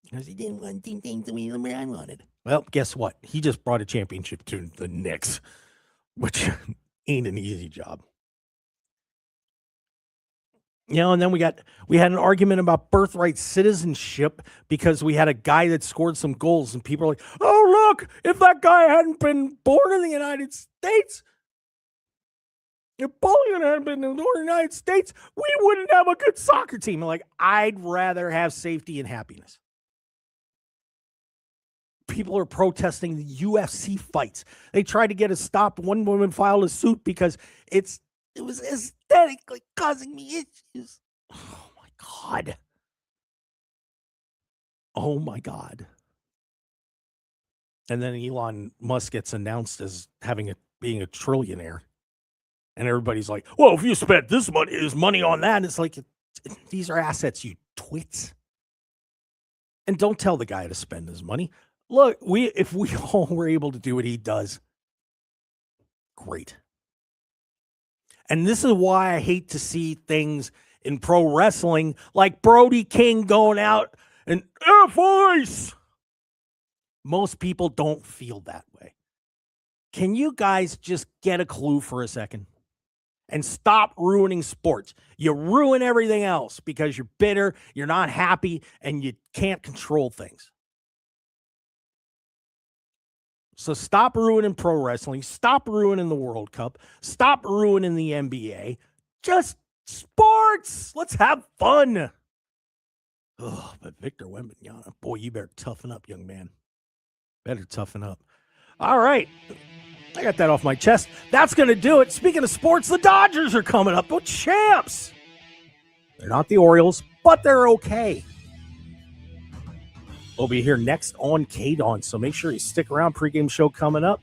Because he didn't want things the way LeBron wanted. Well, guess what? He just brought a championship to the Knicks, which ain't an easy job. And then we had an argument about birthright citizenship because we had a guy that scored some goals, and people are like, "Oh, look! If that guy hadn't been born in the United States, if Napoleon hadn't been born in the United States, we wouldn't have a good soccer team." I'm like, I'd rather have safety and happiness. People are protesting the UFC fights. They tried to get it stopped. One woman filed a suit because it was aesthetically causing me issues. Oh my God. Oh my God. And then Elon Musk gets announced as being a trillionaire. And everybody's like, well, if you spent this money on that, and it's like, these are assets, you twits. And don't tell the guy to spend his money. Look, if we all were able to do what he does, great. And this is why I hate to see things in pro wrestling like Brody King going out and F-Ice. Most people don't feel that way. Can you guys just get a clue for a second and stop ruining sports? You ruin everything else because you're bitter, you're not happy, and you can't control things. So stop ruining pro wrestling. Stop ruining the World Cup. Stop ruining the NBA. Just sports. Let's have fun. Oh, but Victor Wembanyama, boy, you better toughen up, young man. Better toughen up. All right. I got that off my chest. That's going to do it. Speaking of sports, the Dodgers are coming up. They're champs. They're not the Orioles, but they're okay. We'll be here next on KDAWN, so make sure you stick around. Pregame show coming up.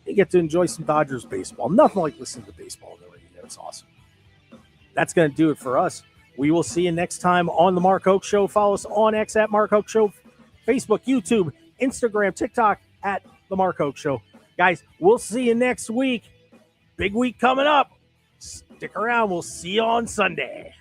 You get to enjoy some Dodgers baseball. Nothing like listening to baseball on the radio. It's awesome. That's going to do it for us. We will see you next time on The Mark Hoke Show. Follow us on X at Mark Hoke Show, Facebook, YouTube, Instagram, TikTok at The Mark Hoke Show. Guys, we'll see you next week. Big week coming up. Stick around. We'll see you on Sunday.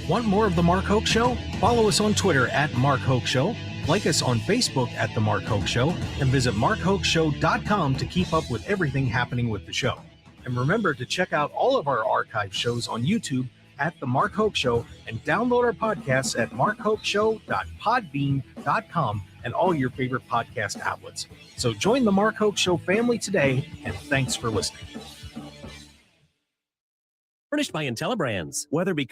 Want more of The Mark Hoke Show? Follow us on Twitter at Mark Hoke Show, like us on Facebook at The Mark Hoke Show, and visit markhokeshow.com to keep up with everything happening with the show. And remember to check out all of our archive shows on YouTube at The Mark Hoke Show and download our podcasts at markhokeshow.podbean.com and all your favorite podcast outlets. So join The Mark Hoke Show family today, and thanks for listening. Furnished by IntelliBrands. Whether because